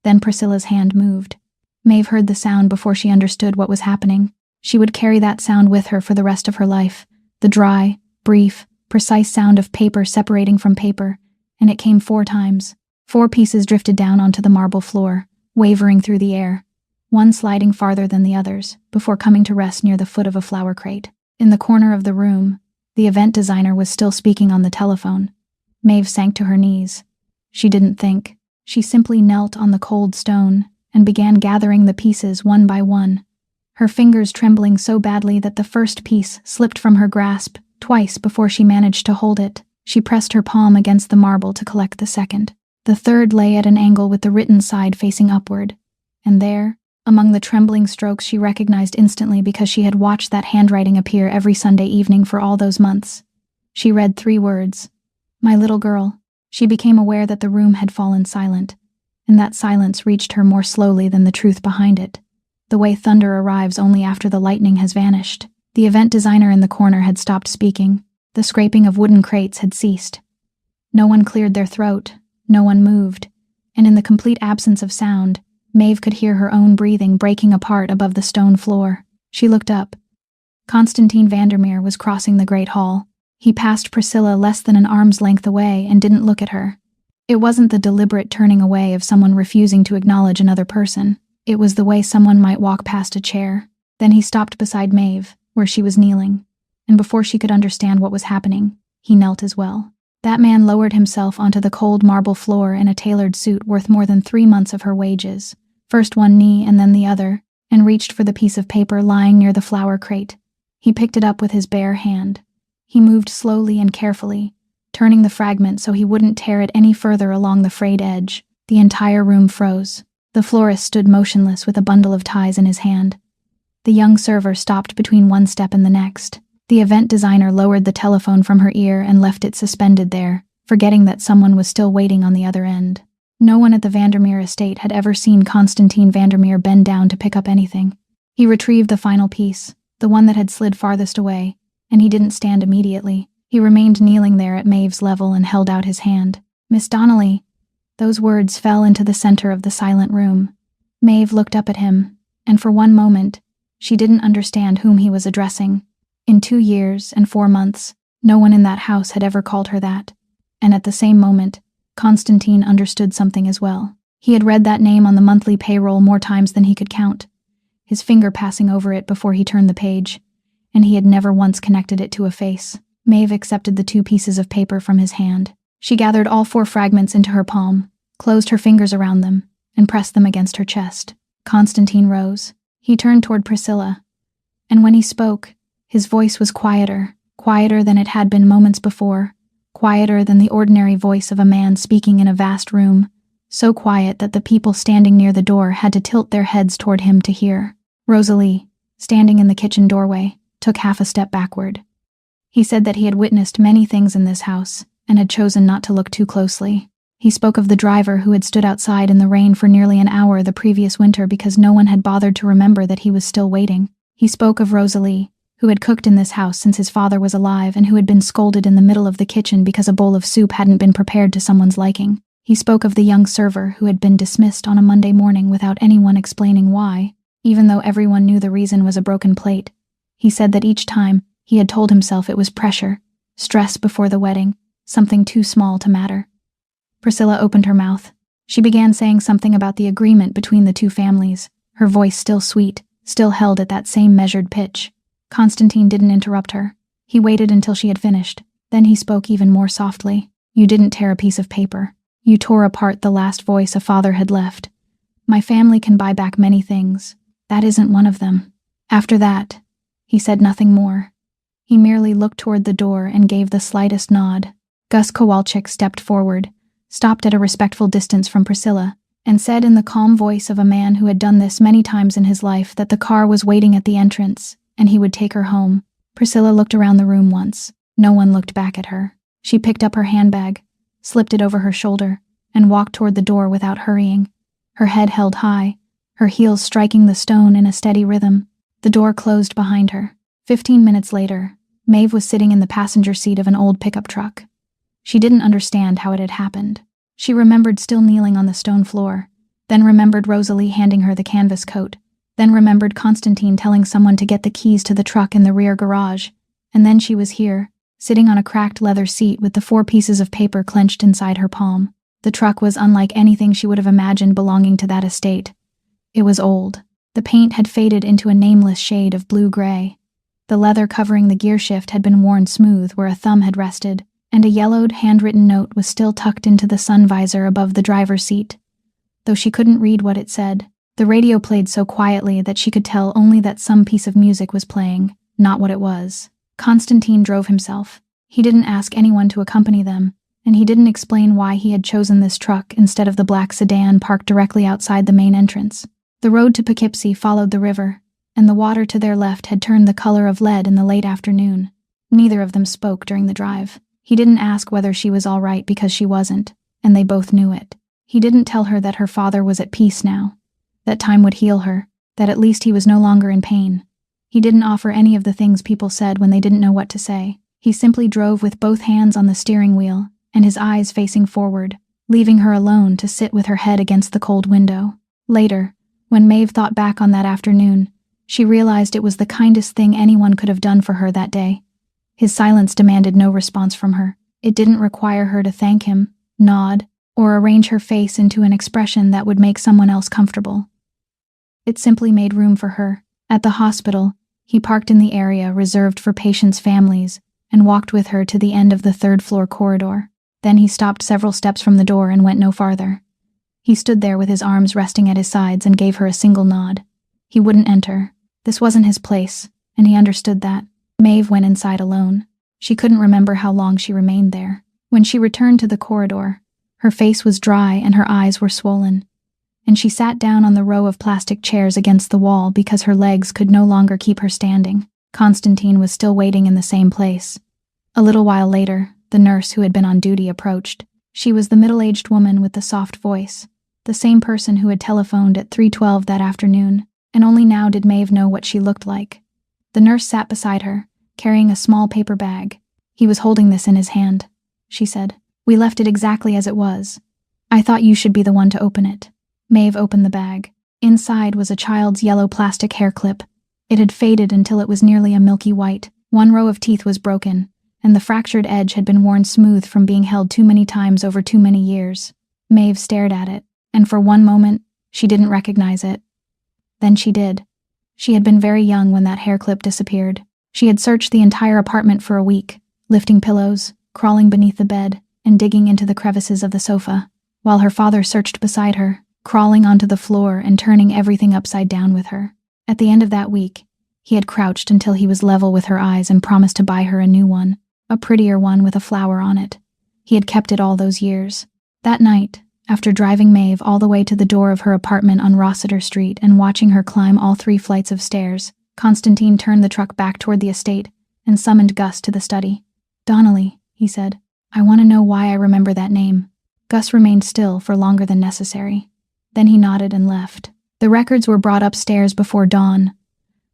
Then Priscilla's hand moved. Maeve heard the sound before she understood what was happening. She would carry that sound with her for the rest of her life, the dry, brief, precise sound of paper separating from paper, and it came 4 times. 4 pieces drifted down onto the marble floor, wavering through the air, one sliding farther than the others, before coming to rest near the foot of a flower crate. In the corner of the room, the event designer was still speaking on the telephone. Maeve sank to her knees. She didn't think. She simply knelt on the cold stone and began gathering the pieces one by one, her fingers trembling so badly that the first piece slipped from her grasp twice before she managed to hold it. She pressed her palm against the marble to collect the second. The third lay at an angle with the written side facing upward, and there, among the trembling strokes she recognized instantly because she had watched that handwriting appear every Sunday evening for all those months. She read 3 words. My little girl. She became aware that the room had fallen silent, and that silence reached her more slowly than the truth behind it, the way thunder arrives only after the lightning has vanished. The event designer in the corner had stopped speaking. The scraping of wooden crates had ceased. No one cleared their throat, no one moved, and in the complete absence of sound, Maeve could hear her own breathing breaking apart above the stone floor. She looked up. Constantine Vandermeer was crossing the great hall. He passed Priscilla less than an arm's length away and didn't look at her. It wasn't the deliberate turning away of someone refusing to acknowledge another person. It was the way someone might walk past a chair. Then he stopped beside Maeve, where she was kneeling, and before she could understand what was happening, he knelt as well. That man lowered himself onto the cold marble floor in a tailored suit worth more than 3 months of her wages, first one knee and then the other, and reached for the piece of paper lying near the flower crate. He picked it up with his bare hand. He moved slowly and carefully, turning the fragment so he wouldn't tear it any further along the frayed edge. The entire room froze. The florist stood motionless with a bundle of ties in his hand. The young server stopped between one step and the next. The event designer lowered the telephone from her ear and left it suspended there, forgetting that someone was still waiting on the other end. No one at the Vandermeer estate had ever seen Constantine Vandermeer bend down to pick up anything. He retrieved the final piece, the one that had slid farthest away, and he didn't stand immediately. He remained kneeling there at Maeve's level and held out his hand. "Miss Donnelly." Those words fell into the center of the silent room. Maeve looked up at him, and for one moment, she didn't understand whom he was addressing. In 2 years and 4 months, no one in that house had ever called her that. And at the same moment, Constantine understood something as well. He had read that name on the monthly payroll more times than he could count, his finger passing over it before he turned the page, and he had never once connected it to a face. Maeve accepted the 2 pieces of paper from his hand. She gathered all 4 fragments into her palm, closed her fingers around them, and pressed them against her chest. Constantine rose. He turned toward Priscilla, and when he spoke, his voice was quieter than it had been moments before, quieter than the ordinary voice of a man speaking in a vast room, so quiet that the people standing near the door had to tilt their heads toward him to hear. Rosalie, standing in the kitchen doorway, took half a step backward. He said that he had witnessed many things in this house, and had chosen not to look too closely. He spoke of the driver who had stood outside in the rain for nearly an hour the previous winter because no one had bothered to remember that he was still waiting. He spoke of Rosalie, who had cooked in this house since his father was alive and who had been scolded in the middle of the kitchen because a bowl of soup hadn't been prepared to someone's liking. He spoke of the young server who had been dismissed on a Monday morning without anyone explaining why, even though everyone knew the reason was a broken plate. He said that each time, he had told himself it was pressure, stress before the wedding, something too small to matter. Priscilla opened her mouth. She began saying something about the agreement between the 2 families, her voice still sweet, still held at that same measured pitch. Constantine didn't interrupt her. He waited until she had finished. Then he spoke even more softly. "You didn't tear a piece of paper. You tore apart the last voice a father had left. My family can buy back many things. That isn't one of them." After that, he said nothing more. He merely looked toward the door and gave the slightest nod. Gus Kowalczyk stepped forward, stopped at a respectful distance from Priscilla, and said in the calm voice of a man who had done this many times in his life that the car was waiting at the entrance, and he would take her home. Priscilla looked around the room once. No one looked back at her. She picked up her handbag, slipped it over her shoulder, and walked toward the door without hurrying, her head held high, her heels striking the stone in a steady rhythm. The door closed behind her. 15 minutes later, Maeve was sitting in the passenger seat of an old pickup truck. She didn't understand how it had happened. She remembered still kneeling on the stone floor, then remembered Rosalie handing her the canvas coat, then remembered Constantine telling someone to get the keys to the truck in the rear garage, and then she was here, sitting on a cracked leather seat with the 4 pieces of paper clenched inside her palm. The truck was unlike anything she would have imagined belonging to that estate. It was old. The paint had faded into a nameless shade of blue-gray. The leather covering the gearshift had been worn smooth where a thumb had rested, and a yellowed, handwritten note was still tucked into the sun visor above the driver's seat. Though she couldn't read what it said, the radio played so quietly that she could tell only that some piece of music was playing, not what it was. Constantine drove himself. He didn't ask anyone to accompany them, and he didn't explain why he had chosen this truck instead of the black sedan parked directly outside the main entrance. The road to Poughkeepsie followed the river, and the water to their left had turned the color of lead in the late afternoon. Neither of them spoke during the drive. He didn't ask whether she was all right because she wasn't, and they both knew it. He didn't tell her that her father was at peace now, that time would heal her, that at least he was no longer in pain. He didn't offer any of the things people said when they didn't know what to say. He simply drove with both hands on the steering wheel and his eyes facing forward, leaving her alone to sit with her head against the cold window. Later, when Maeve thought back on that afternoon, she realized it was the kindest thing anyone could have done for her that day. His silence demanded no response from her. It didn't require her to thank him, nod, or arrange her face into an expression that would make someone else comfortable. It simply made room for her. At the hospital, he parked in the area reserved for patients' families and walked with her to the end of the 3rd-floor corridor. Then he stopped several steps from the door and went no farther. He stood there with his arms resting at his sides and gave her a single nod. He wouldn't enter. This wasn't his place, and he understood that. Maeve went inside alone. She couldn't remember how long she remained there. When she returned to the corridor, her face was dry and her eyes were swollen, and she sat down on the row of plastic chairs against the wall because her legs could no longer keep her standing. Constantine was still waiting in the same place. A little while later, The nurse who had been on duty approached. She was the middle-aged woman with the soft voice, the same person who had telephoned at 3:12 that afternoon, and only now did Maeve know what she looked like. The nurse sat beside her, carrying a small paper bag. "He was holding this in his hand," she said. "We left it exactly as it was. I thought you should be the one to open it." Maeve opened the bag. Inside was a child's yellow plastic hair clip. It had faded until it was nearly a milky white. One row of teeth was broken, and the fractured edge had been worn smooth from being held too many times over too many years. Maeve stared at it, and for one moment, she didn't recognize it. Then she did. She had been very young when that hair clip disappeared. She had searched the entire apartment for a week, lifting pillows, crawling beneath the bed, and digging into the crevices of the sofa, while her father searched beside her, crawling onto the floor and turning everything upside down with her. At the end of that week, he had crouched until he was level with her eyes and promised to buy her a new one, a prettier one with a flower on it. He had kept it all those years. That night, after driving Maeve all the way to the door of her apartment on Rossiter Street and watching her climb all 3 flights of stairs, Constantine turned the truck back toward the estate and summoned Gus to the study. "Donnelly," he said, "I want to know why I remember that name." Gus remained still for longer than necessary. Then he nodded and left. The records were brought upstairs before dawn,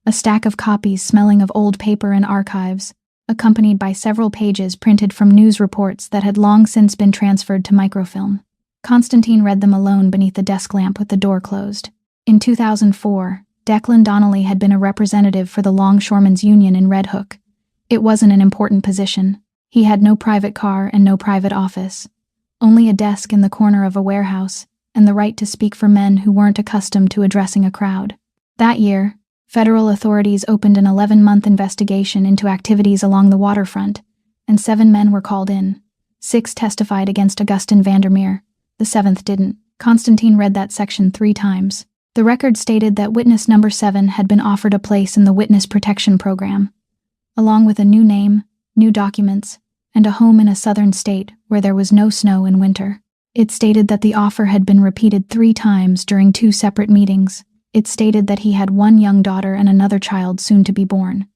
a stack of copies smelling of old paper and archives, accompanied by several pages printed from news reports that had long since been transferred to microfilm. Constantine read them alone beneath the desk lamp with the door closed. In 2004, Declan Donnelly had been a representative for the Longshoremen's Union in Red Hook. It wasn't an important position. He had no private car and no private office, only a desk in the corner of a warehouse and the right to speak for men who weren't accustomed to addressing a crowd. That year, federal authorities opened an 11-month investigation into activities along the waterfront, and 7 men were called in. 6 testified against Augustin Vandermeer. The 7th didn't. Constantine read that section 3 times. The record stated that witness number 7 had been offered a place in the Witness Protection Program, along with a new name, new documents, and a home in a southern state where there was no snow in winter. It stated that the offer had been repeated 3 times during 2 separate meetings. It stated that he had 1 young daughter and another child soon to be born,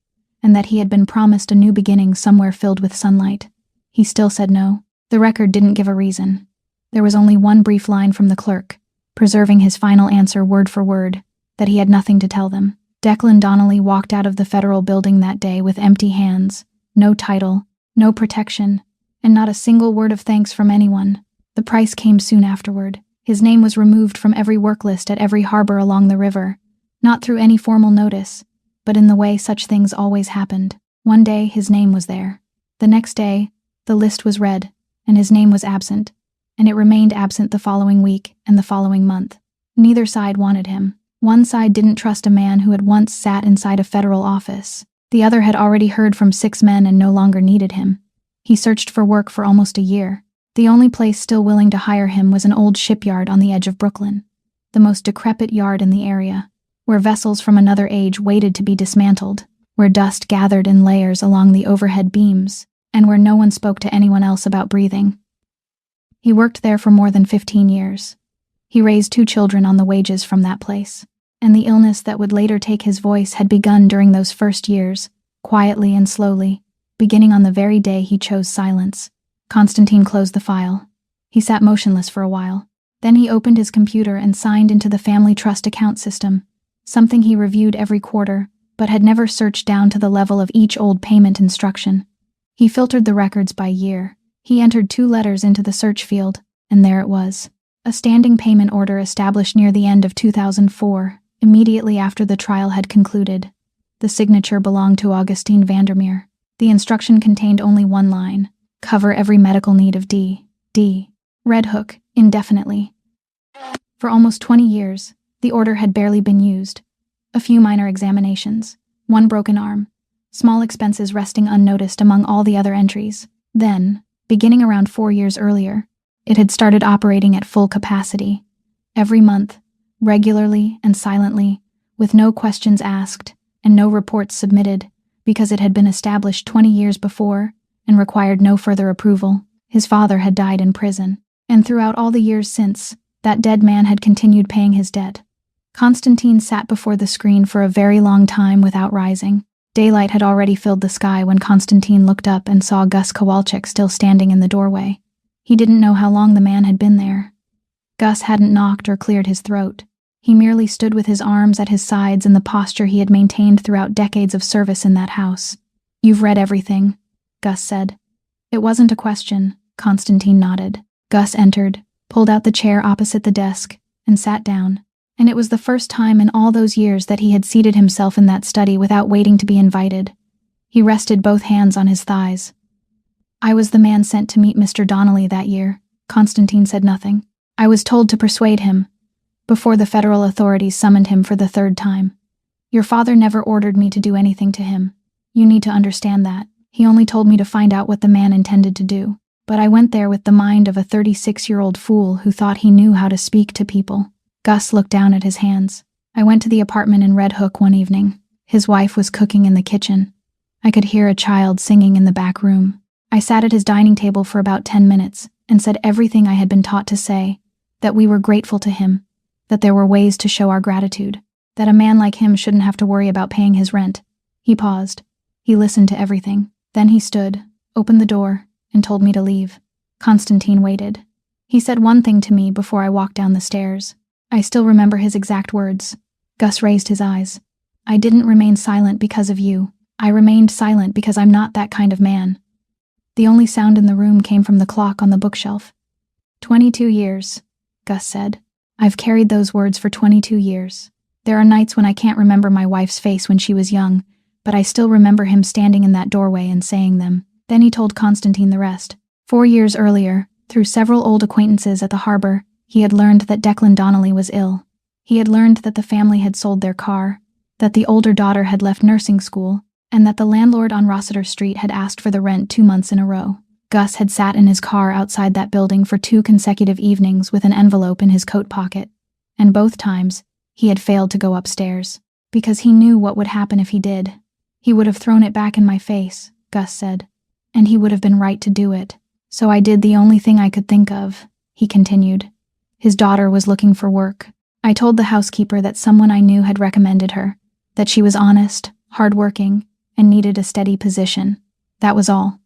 and that he had been promised a new beginning somewhere filled with sunlight. He still said no. The record didn't give a reason. There was only one brief line from the clerk, preserving his final answer word for word, that he had nothing to tell them. Declan Donnelly walked out of the federal building that day with empty hands, no title, no protection, and not a single word of thanks from anyone. The price came soon afterward. His name was removed from every work list at every harbor along the river, not through any formal notice, but in the way such things always happened. One day, his name was there. The next day, the list was read, and his name was absent, and it remained absent the following week and the following month. Neither side wanted him. One side didn't trust a man who had once sat inside a federal office. The other had already heard from 6 men and no longer needed him. He searched for work for almost a year. The only place still willing to hire him was an old shipyard on the edge of Brooklyn, the most decrepit yard in the area, where vessels from another age waited to be dismantled, where dust gathered in layers along the overhead beams, and where no one spoke to anyone else about breathing. He worked there for more than 15 years. He raised 2 children on the wages from that place, and the illness that would later take his voice had begun during those first years, quietly and slowly, beginning on the very day he chose silence. Constantine closed the file. He sat motionless for a while. Then he opened his computer and signed into the family trust account system, something he reviewed every quarter, but had never searched down to the level of each old payment instruction. He filtered the records by year. He entered 2 letters into the search field, and there it was. A standing payment order established near the end of 2004, immediately after the trial had concluded. The signature belonged to Augustin Vandermeer. The instruction contained only one line: cover every medical need of D. Red Hook, indefinitely. For almost 20 years, the order had barely been used. A few minor examinations, 1 broken arm, small expenses resting unnoticed among all the other entries. Then, beginning around 4 years earlier, it had started operating at full capacity. Every month, regularly and silently, with no questions asked and no reports submitted, because it had been established 20 years before and required no further approval. His father had died in prison, and throughout all the years since, that dead man had continued paying his debt. Constantine sat before the screen for a very long time without rising. Daylight had already filled the sky when Konstantin looked up and saw Gus Kowalczyk still standing in the doorway. He didn't know how long the man had been there. Gus hadn't knocked or cleared his throat. He merely stood with his arms at his sides in the posture he had maintained throughout decades of service in that house. "You've read everything," Gus said. "It wasn't a question," Konstantin nodded. Gus entered, pulled out the chair opposite the desk, and sat down. And it was the first time in all those years that he had seated himself in that study without waiting to be invited. He rested both hands on his thighs. "I was the man sent to meet Mr. Donnelly that year." Konstantin said nothing. "I was told to persuade him, before the federal authorities summoned him for the third time. Your father never ordered me to do anything to him. You need to understand that. He only told me to find out what the man intended to do. But I went there with the mind of a 36-year-old fool who thought he knew how to speak to people." Gus looked down at his hands. "I went to the apartment in Red Hook one evening. His wife was cooking in the kitchen. I could hear a child singing in the back room. I sat at his dining table for about 10 minutes and said everything I had been taught to say, that we were grateful to him, that there were ways to show our gratitude, that a man like him shouldn't have to worry about paying his rent." He paused. He listened to everything. Then he stood, opened the door, and told me to leave. Konstantin waited. He said one thing to me before I walked down the stairs. I still remember his exact words. Gus raised his eyes. "I didn't remain silent because of you. I remained silent because I'm not that kind of man." The only sound in the room came from the clock on the bookshelf. 22 years, Gus said. "I've carried those words for 22 years. There are nights when I can't remember my wife's face when she was young, but I still remember him standing in that doorway and saying them." Then he told Konstantin the rest. 4 years earlier, through several old acquaintances at the harbor, he had learned that Declan Donnelly was ill. He had learned that the family had sold their car, that the older daughter had left nursing school, and that the landlord on Rossiter Street had asked for the rent 2 months in a row. Gus had sat in his car outside that building for 2 consecutive evenings with an envelope in his coat pocket, and both times, he had failed to go upstairs, because he knew what would happen if he did. "He would have thrown it back in my face," Gus said, "and he would have been right to do it. So I did the only thing I could think of," he continued. "His daughter was looking for work. I told the housekeeper that someone I knew had recommended her, that she was honest, hardworking, and needed a steady position. That was all.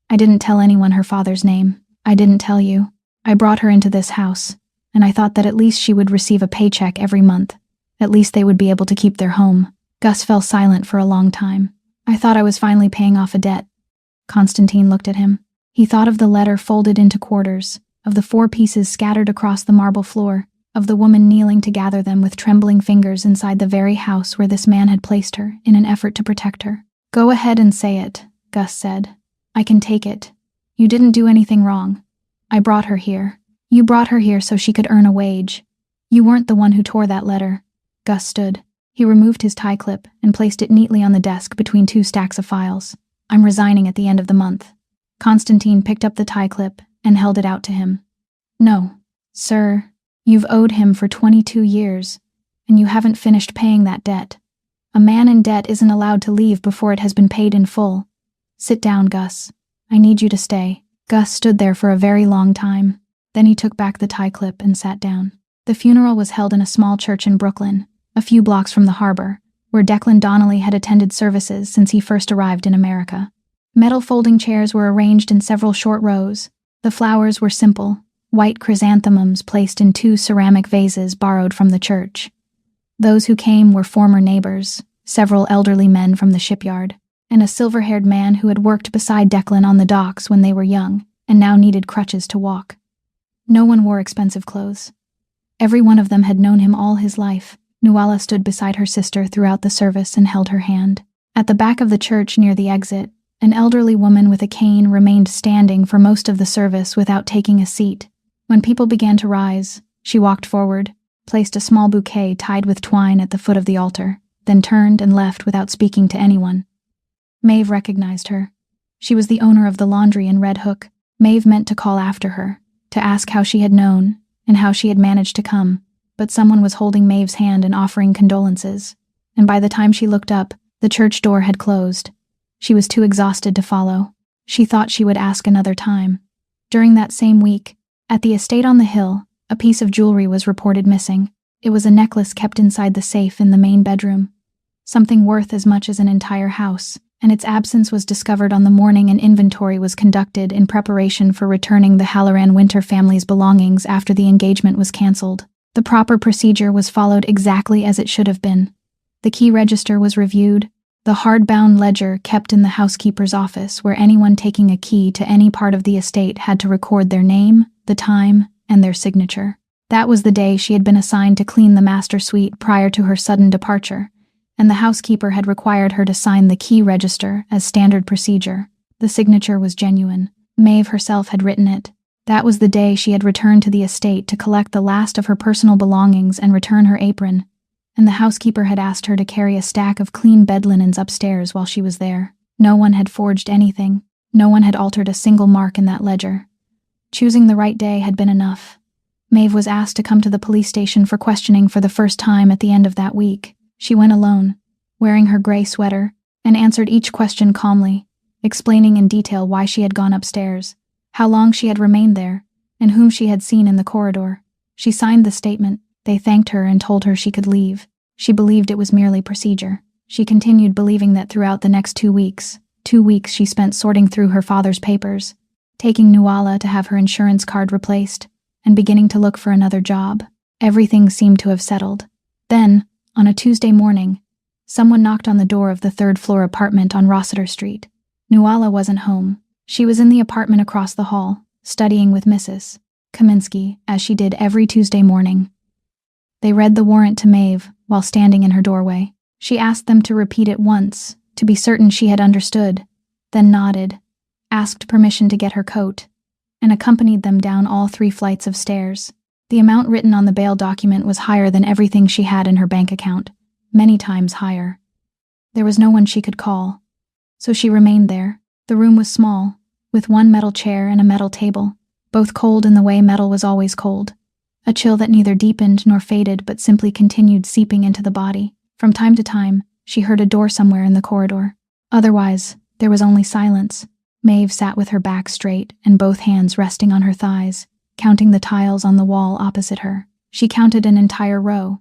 I didn't tell anyone her father's name. I didn't tell you. I brought her into this house, and I thought that at least she would receive a paycheck every month. At least they would be able to keep their home." Gus fell silent for a long time. "I thought I was finally paying off a debt." Konstantin looked at him. He thought of the letter folded into quarters, of the 4 pieces scattered across the marble floor, of the woman kneeling to gather them with trembling fingers inside the very house where this man had placed her in an effort to protect her. "Go ahead and say it," Gus said. "I can take it. You didn't do anything wrong. I brought her here. You brought her here so she could earn a wage. You weren't the one who tore that letter." Gus stood. He removed his tie clip and placed it neatly on the desk between 2 stacks of files. "I'm resigning at the end of the month." Konstantin picked up the tie clip and held it out to him. "No, sir. You've owed him for 22 years, and you haven't finished paying that debt. A man in debt isn't allowed to leave before it has been paid in full. Sit down, Gus. I need you to stay." Gus stood there for a very long time. Then he took back the tie clip and sat down. The funeral was held in a small church in Brooklyn, a few blocks from the harbor, where Declan Donnelly had attended services since he first arrived in America. Metal folding chairs were arranged in several short rows. The flowers were simple, white chrysanthemums placed in 2 ceramic vases borrowed from the church. Those who came were former neighbors, several elderly men from the shipyard, and a silver-haired man who had worked beside Declan on the docks when they were young and now needed crutches to walk. No one wore expensive clothes. Every one of them had known him all his life. Nuala stood beside her sister throughout the service and held her hand. At the back of the church near the exit, an elderly woman with a cane remained standing for most of the service without taking a seat. When people began to rise, she walked forward, placed a small bouquet tied with twine at the foot of the altar, then turned and left without speaking to anyone. Maeve recognized her. She was the owner of the laundry in Red Hook. Maeve meant to call after her, to ask how she had known and how she had managed to come, but someone was holding Maeve's hand and offering condolences, and by the time she looked up, the church door had closed. She was too exhausted to follow. She thought she would ask another time. During that same week, at the estate on the hill, a piece of jewelry was reported missing. It was a necklace kept inside the safe in the main bedroom. something worth as much as an entire house, and its absence was discovered on the morning an inventory was conducted in preparation for returning the Halloran Winter family's belongings after the engagement was cancelled. The proper procedure was followed exactly as it should have been. The key register was reviewed, the hardbound ledger kept in the housekeeper's office where anyone taking a key to any part of the estate had to record their name, the time, and their signature. That was the day she had been assigned to clean the master suite prior to her sudden departure, and the housekeeper had required her to sign the key register as standard procedure. The signature was genuine. Maeve herself had written it. That was the day she had returned to the estate to collect the last of her personal belongings and return her apron, and the housekeeper had asked her to carry a stack of clean bed linens upstairs while she was there. No one had forged anything. No one had altered a single mark in that ledger. Choosing the right day had been enough. Maeve was asked to come to the police station for questioning for the first time at the end of that week. She went alone, wearing her gray sweater, and answered each question calmly, explaining in detail why she had gone upstairs, how long she had remained there, and whom she had seen in the corridor. She signed the statement. They thanked her and told her she could leave. She believed it was merely procedure. She continued believing that throughout the next 2 weeks, 2 weeks she spent sorting through her father's papers, taking Nuala to have her insurance card replaced, and beginning to look for another job. Everything seemed to have settled. Then, on a Tuesday morning, someone knocked on the door of the third-floor apartment on Rossiter Street. Nuala wasn't home. She was in the apartment across the hall, studying with Mrs. Kaminsky, as she did every Tuesday morning. They read the warrant to Maeve while standing in her doorway. She asked them to repeat it once, to be certain she had understood, then nodded, asked permission to get her coat, and accompanied them down all 3 flights of stairs. The amount written on the bail document was higher than everything she had in her bank account, many times higher. There was no one she could call, so she remained there. The room was small, with 1 metal chair and a metal table, both cold in the way metal was always cold. A chill that neither deepened nor faded but simply continued seeping into the body. From time to time, she heard a door somewhere in the corridor. Otherwise, there was only silence. Maeve sat with her back straight and both hands resting on her thighs, counting the tiles on the wall opposite her. She counted an entire row,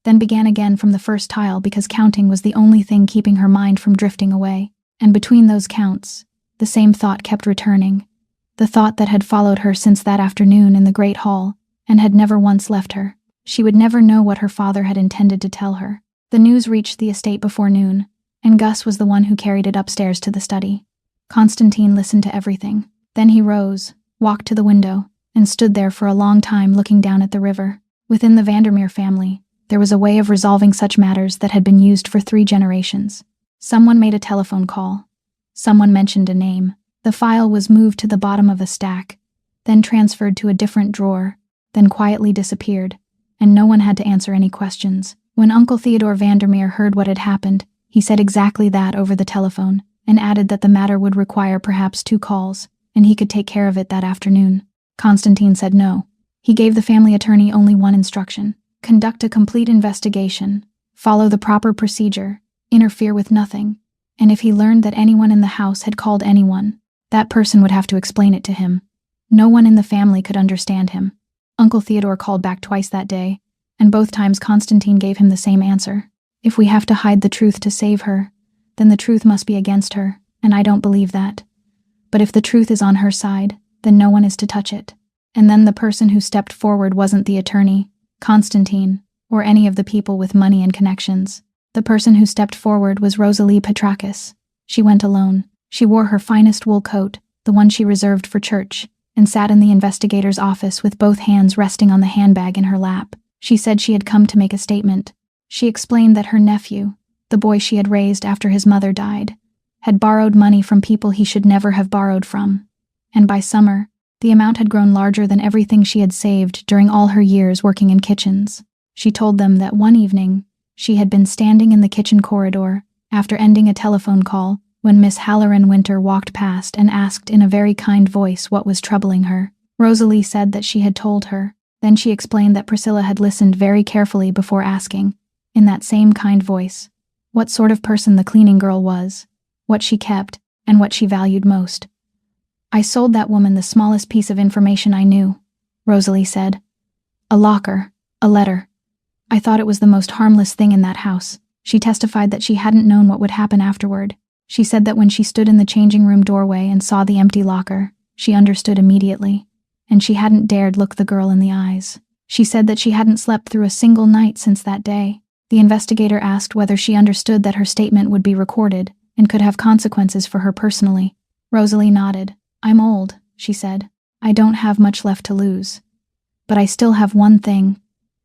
then began again from the first tile because counting was the only thing keeping her mind from drifting away. And between those counts, the same thought kept returning, the thought that had followed her since that afternoon in the great hall, and had never once left her. She would never know what her father had intended to tell her. The news reached the estate before noon, and Gus was the one who carried it upstairs to the study. Constantine listened to everything. Then he rose, walked to the window, and stood there for a long time looking down at the river. Within the Vandermeer family, there was a way of resolving such matters that had been used for 3 generations. Someone made a telephone call. Someone mentioned a name. The file was moved to the bottom of a stack, then transferred to a different drawer, then quietly disappeared, and no one had to answer any questions. When Uncle Theodore Vandermeer heard what had happened, he said exactly that over the telephone, and added that the matter would require perhaps 2 calls, and he could take care of it that afternoon. Constantine said no. He gave the family attorney only one instruction: conduct a complete investigation, follow the proper procedure, interfere with nothing, and if he learned that anyone in the house had called anyone, that person would have to explain it to him. No one in the family could understand him. Uncle Theodore called back twice that day, and both times Constantine gave him the same answer. If we have to hide the truth to save her, then the truth must be against her, and I don't believe that. But if the truth is on her side, then no one is to touch it. And then the person who stepped forward wasn't the attorney, Constantine, or any of the people with money and connections. The person who stepped forward was Rosalie Petrakis. She went alone. She wore her finest wool coat, the one she reserved for church, and sat in the investigator's office with both hands resting on the handbag in her lap. She said she had come to make a statement. She explained that her nephew, the boy she had raised after his mother died, had borrowed money from people he should never have borrowed from. And by summer, the amount had grown larger than everything she had saved during all her years working in kitchens. She told them that one evening, she had been standing in the kitchen corridor after ending a telephone call when Miss Halloran Winter walked past and asked in a very kind voice what was troubling her. Rosalie said that she had told her. Then she explained that Priscilla had listened very carefully before asking, in that same kind voice, what sort of person the cleaning girl was, what she kept, and what she valued most. I sold that woman the smallest piece of information I knew, Rosalie said. A locker, a letter. I thought it was the most harmless thing in that house. She testified that she hadn't known what would happen afterward. She said that when she stood in the changing room doorway and saw the empty locker, she understood immediately, and she hadn't dared look the girl in the eyes. She said that she hadn't slept through a single night since that day. The investigator asked whether she understood that her statement would be recorded and could have consequences for her personally. Rosalie nodded. "I'm old," she said. "I don't have much left to lose. But I still have one thing,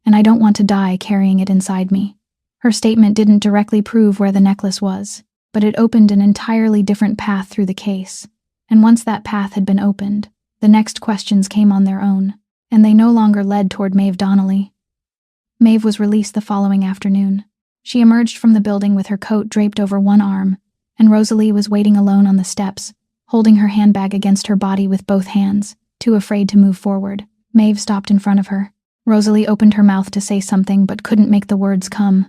and I don't want to die carrying it inside me." Her statement didn't directly prove where the necklace was, but it opened an entirely different path through the case. And once that path had been opened, the next questions came on their own, and they no longer led toward Maeve Donnelly. Maeve was released the following afternoon. She emerged from the building with her coat draped over one arm, and Rosalie was waiting alone on the steps, holding her handbag against her body with both hands, too afraid to move forward. Maeve stopped in front of her. Rosalie opened her mouth to say something but couldn't make the words come.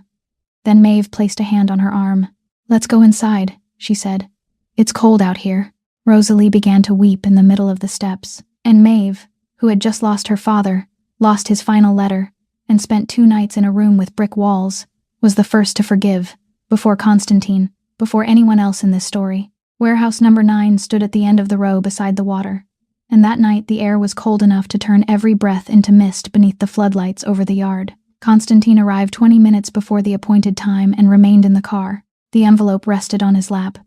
Then Maeve placed a hand on her arm. "Let's go inside," she said. "It's cold out here." Rosalie began to weep in the middle of the steps, and Maeve, who had just lost her father, lost his final letter, and spent 2 nights in a room with brick walls, was the first to forgive, before Constantine, before anyone else in this story. Warehouse number 9 stood at the end of the row beside the water, and that night the air was cold enough to turn every breath into mist beneath the floodlights over the yard. Constantine arrived 20 minutes before the appointed time and remained in the car. The envelope rested on his lap.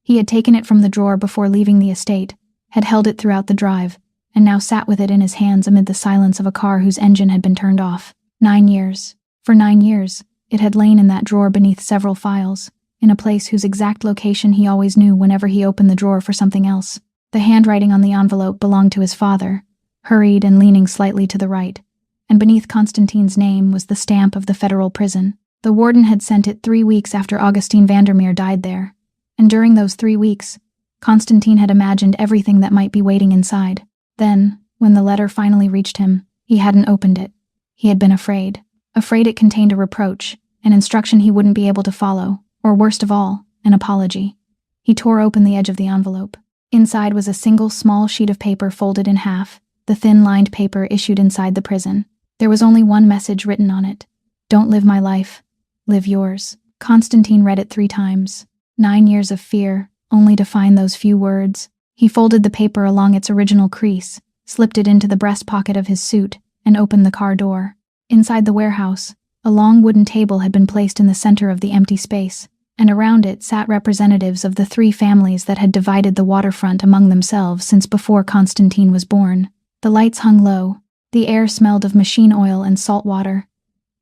He had taken it from the drawer before leaving the estate, had held it throughout the drive, and now sat with it in his hands amid the silence of a car whose engine had been turned off. 9 years. For 9 years, it had lain in that drawer beneath several files, in a place whose exact location he always knew whenever he opened the drawer for something else. The handwriting on the envelope belonged to his father, hurried and leaning slightly to the right, and beneath Constantine's name was the stamp of the federal prison. The warden had sent it 3 weeks after Augustine Vandermeer died there, and during those 3 weeks, Constantine had imagined everything that might be waiting inside. Then, when the letter finally reached him, he hadn't opened it. He had been afraid it contained a reproach, an instruction he wouldn't be able to follow, or worst of all, an apology. He tore open the edge of the envelope. Inside was a single small sheet of paper folded in half, the thin lined paper issued inside the prison. There was only one message written on it. "Don't live my life, live yours." Constantine read it 3 times. 9 years of fear, only to find those few words. He folded the paper along its original crease, slipped it into the breast pocket of his suit, and opened the car door. Inside the warehouse, a long wooden table had been placed in the center of the empty space, and around it sat representatives of the 3 families that had divided the waterfront among themselves since before Constantine was born. The lights hung low. The air smelled of machine oil and salt water.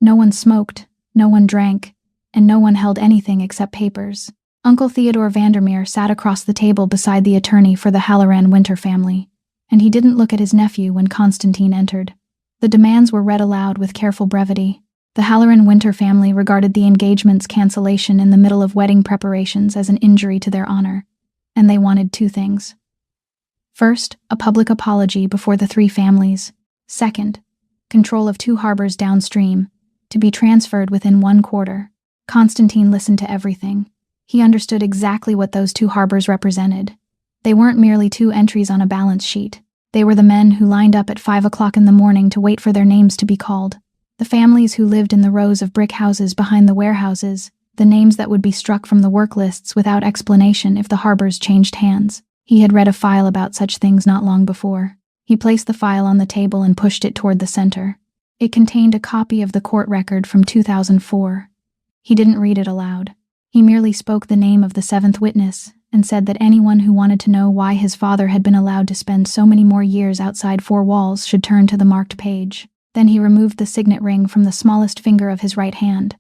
No one smoked, no one drank, and no one held anything except papers. Uncle Theodore Vandermeer sat across the table beside the attorney for the Halloran Winter family, and he didn't look at his nephew when Constantine entered. The demands were read aloud with careful brevity. The Halloran Winter family regarded the engagement's cancellation in the middle of wedding preparations as an injury to their honor, and they wanted 2 things. First, a public apology before the 3 families. Second, control of 2 harbors downstream, to be transferred within 1 quarter. Constantine listened to everything. He understood exactly what those 2 harbors represented. They weren't merely 2 entries on a balance sheet. They were the men who lined up at 5 o'clock in the morning to wait for their names to be called. The families who lived in the rows of brick houses behind the warehouses, the names that would be struck from the work lists without explanation if the harbors changed hands. He had read a file about such things not long before. He placed the file on the table and pushed it toward the center. It contained a copy of the court record from 2004. He didn't read it aloud. He merely spoke the name of the 7th witness and said that anyone who wanted to know why his father had been allowed to spend so many more years outside 4 walls should turn to the marked page. Then he removed the signet ring from the smallest finger of his right hand,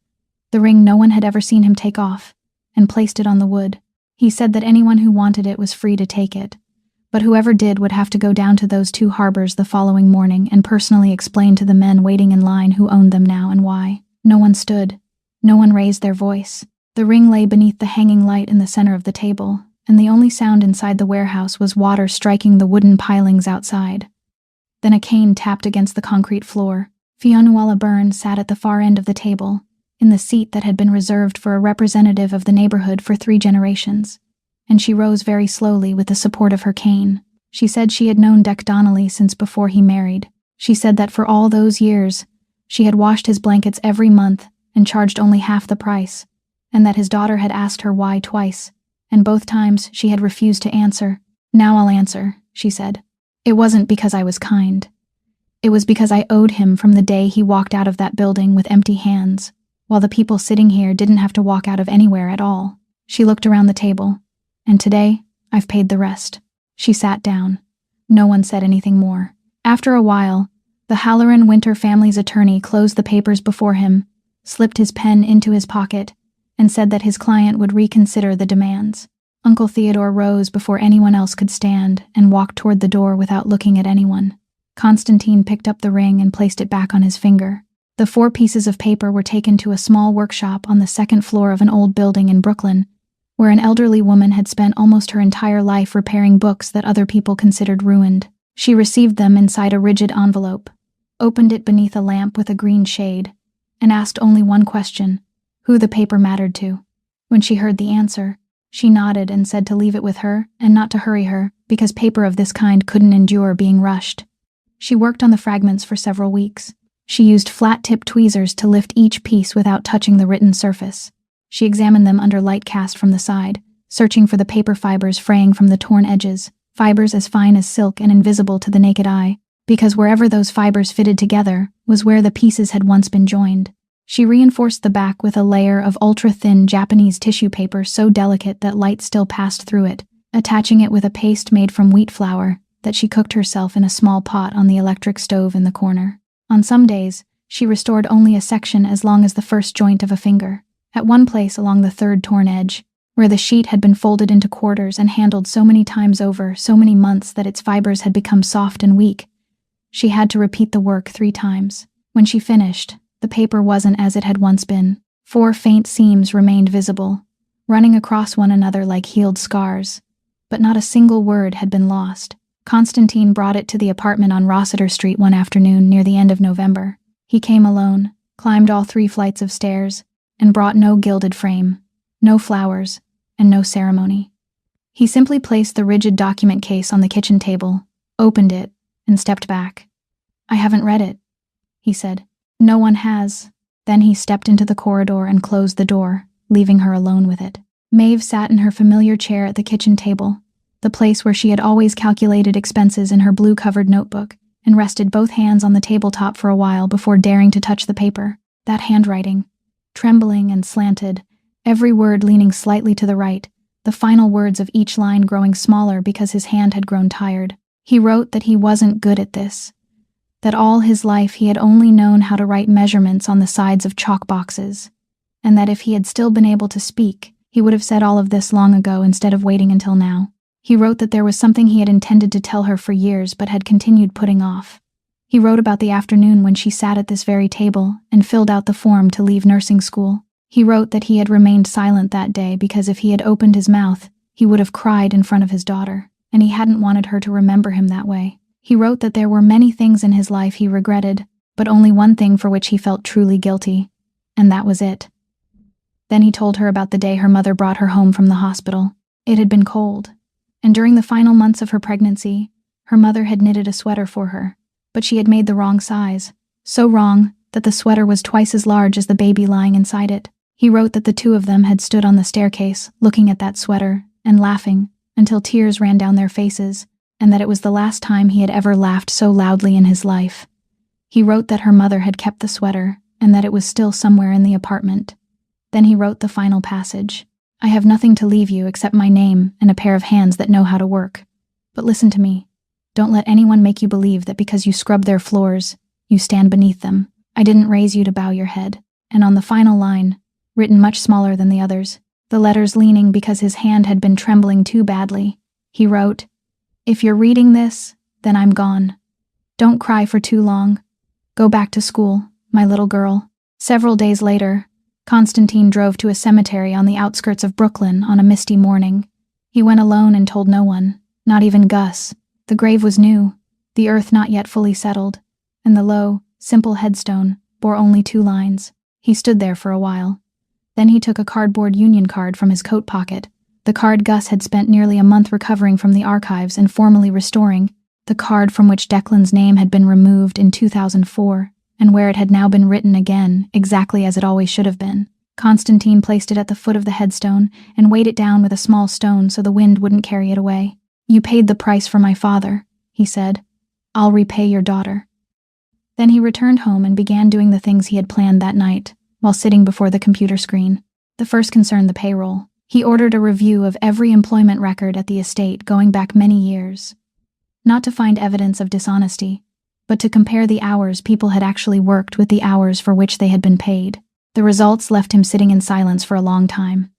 the ring no one had ever seen him take off, and placed it on the wood. He said that anyone who wanted it was free to take it, but whoever did would have to go down to those 2 harbors the following morning and personally explain to the men waiting in line who owned them now and why. No one stood. No one raised their voice. The ring lay beneath the hanging light in the center of the table, and the only sound inside the warehouse was water striking the wooden pilings outside. Then a cane tapped against the concrete floor. Fionnuala Byrne sat at the far end of the table, in the seat that had been reserved for a representative of the neighborhood for 3 generations, and she rose very slowly with the support of her cane. She said she had known Dec Donnelly since before he married. She said that for all those years, she had washed his blankets every month and charged only half the price, and that his daughter had asked her why twice, and both times she had refused to answer. "Now I'll answer," she said. "It wasn't because I was kind. It was because I owed him from the day he walked out of that building with empty hands, while the people sitting here didn't have to walk out of anywhere at all." She looked around the table. "And today, I've paid the rest." She sat down. No one said anything more. After a while, the Halloran Winter family's attorney closed the papers before him, slipped his pen into his pocket, and said that his client would reconsider the demands. Uncle Theodore rose before anyone else could stand and walked toward the door without looking at anyone. Constantine picked up the ring and placed it back on his finger. The 4 pieces of paper were taken to a small workshop on the 2nd floor of an old building in Brooklyn, where an elderly woman had spent almost her entire life repairing books that other people considered ruined. She received them inside a rigid envelope, opened it beneath a lamp with a green shade, and asked only one question: who the paper mattered to. When she heard the answer, she nodded and said to leave it with her and not to hurry her, because paper of this kind couldn't endure being rushed. She worked on the fragments for several weeks. She used flat-tip tweezers to lift each piece without touching the written surface. She examined them under light cast from the side, searching for the paper fibers fraying from the torn edges, fibers as fine as silk and invisible to the naked eye, because wherever those fibers fitted together was where the pieces had once been joined. She reinforced the back with a layer of ultra-thin Japanese tissue paper so delicate that light still passed through it, attaching it with a paste made from wheat flour that she cooked herself in a small pot on the electric stove in the corner. On some days, she restored only a section as long as the first joint of a finger. At one place along the 3rd torn edge, where the sheet had been folded into quarters and handled so many times over so many months that its fibers had become soft and weak, she had to repeat the work 3 times. When she finished, the paper wasn't as it had once been. 4 faint seams remained visible, running across one another like healed scars, but not a single word had been lost. Constantine brought it to the apartment on Rossiter Street one afternoon near the end of November. He came alone, climbed all 3 flights of stairs, and brought no gilded frame, no flowers, and no ceremony. He simply placed the rigid document case on the kitchen table, opened it, and stepped back. "I haven't read it," he said. "No one has." Then he stepped into the corridor and closed the door, leaving her alone with it. Maeve sat in her familiar chair at the kitchen table, the place where she had always calculated expenses in her blue-covered notebook, and rested both hands on the tabletop for a while before daring to touch the paper. That handwriting, trembling and slanted, every word leaning slightly to the right, the final words of each line growing smaller because his hand had grown tired. He wrote that he wasn't good at this, that all his life he had only known how to write measurements on the sides of chalk boxes, and that if he had still been able to speak, he would have said all of this long ago instead of waiting until now. He wrote that there was something he had intended to tell her for years but had continued putting off. He wrote about the afternoon when she sat at this very table and filled out the form to leave nursing school. He wrote that he had remained silent that day because if he had opened his mouth, he would have cried in front of his daughter, and he hadn't wanted her to remember him that way. He wrote that there were many things in his life he regretted, but only one thing for which he felt truly guilty, and that was it. Then he told her about the day her mother brought her home from the hospital. It had been cold, and during the final months of her pregnancy, her mother had knitted a sweater for her, but she had made the wrong size, so wrong that the sweater was twice as large as the baby lying inside it. He wrote that the 2 of them had stood on the staircase, looking at that sweater, and laughing, until tears ran down their faces, and that it was the last time he had ever laughed so loudly in his life. He wrote that her mother had kept the sweater, and that it was still somewhere in the apartment. Then he wrote the final passage. "I have nothing to leave you except my name and a pair of hands that know how to work. But listen to me. Don't let anyone make you believe that because you scrub their floors, you stand beneath them. I didn't raise you to bow your head." And on the final line, written much smaller than the others, the letters leaning because his hand had been trembling too badly, he wrote, "If you're reading this, then I'm gone. Don't cry for too long. Go back to school, my little girl." Several days later, Constantine drove to a cemetery on the outskirts of Brooklyn on a misty morning. He went alone and told no one, not even Gus. The grave was new, the earth not yet fully settled, and the low, simple headstone bore only 2 lines. He stood there for a while. Then he took a cardboard union card from his coat pocket, the card Gus had spent nearly a month recovering from the archives and formally restoring, the card from which Declan's name had been removed in 2004, and where it had now been written again, exactly as it always should have been. Constantine placed it at the foot of the headstone and weighed it down with a small stone so the wind wouldn't carry it away. "You paid the price for my father," he said. "I'll repay your daughter." Then he returned home and began doing the things he had planned that night, while sitting before the computer screen. The first concerned the payroll. He ordered a review of every employment record at the estate going back many years. Not to find evidence of dishonesty, but to compare the hours people had actually worked with the hours for which they had been paid. The results left him sitting in silence for a long time.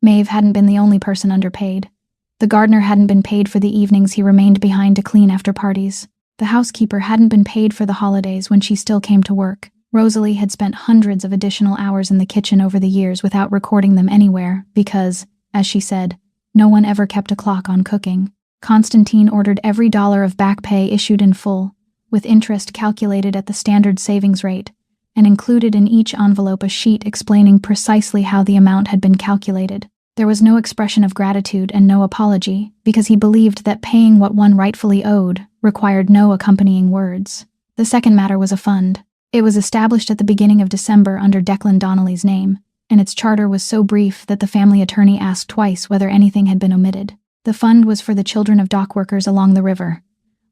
Maeve hadn't been the only person underpaid. The gardener hadn't been paid for the evenings he remained behind to clean after parties. The housekeeper hadn't been paid for the holidays when she still came to work. Rosalie had spent hundreds of additional hours in the kitchen over the years without recording them anywhere because, as she said, no one ever kept a clock on cooking. Constantine ordered every dollar of back pay issued in full, with interest calculated at the standard savings rate, and included in each envelope a sheet explaining precisely how the amount had been calculated. There was no expression of gratitude and no apology, because he believed that paying what one rightfully owed required no accompanying words. The second matter was a fund. It was established at the beginning of December under Declan Donnelly's name, and its charter was so brief that the family attorney asked twice whether anything had been omitted. The fund was for the children of dock workers along the river,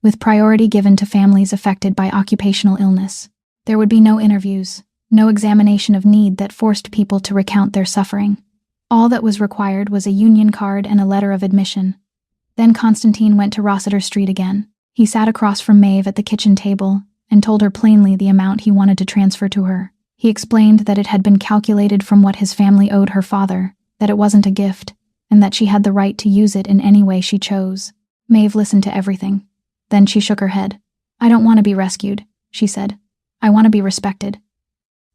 with priority given to families affected by occupational illness. There would be no interviews, no examination of need that forced people to recount their suffering. All that was required was a union card and a letter of admission. Then Constantine went to Rossiter Street again. He sat across from Maeve at the kitchen table and told her plainly the amount he wanted to transfer to her. He explained that it had been calculated from what his family owed her father, that it wasn't a gift, and that she had the right to use it in any way she chose. Maeve listened to everything. Then she shook her head. "I don't want to be rescued," she said. "I want to be respected."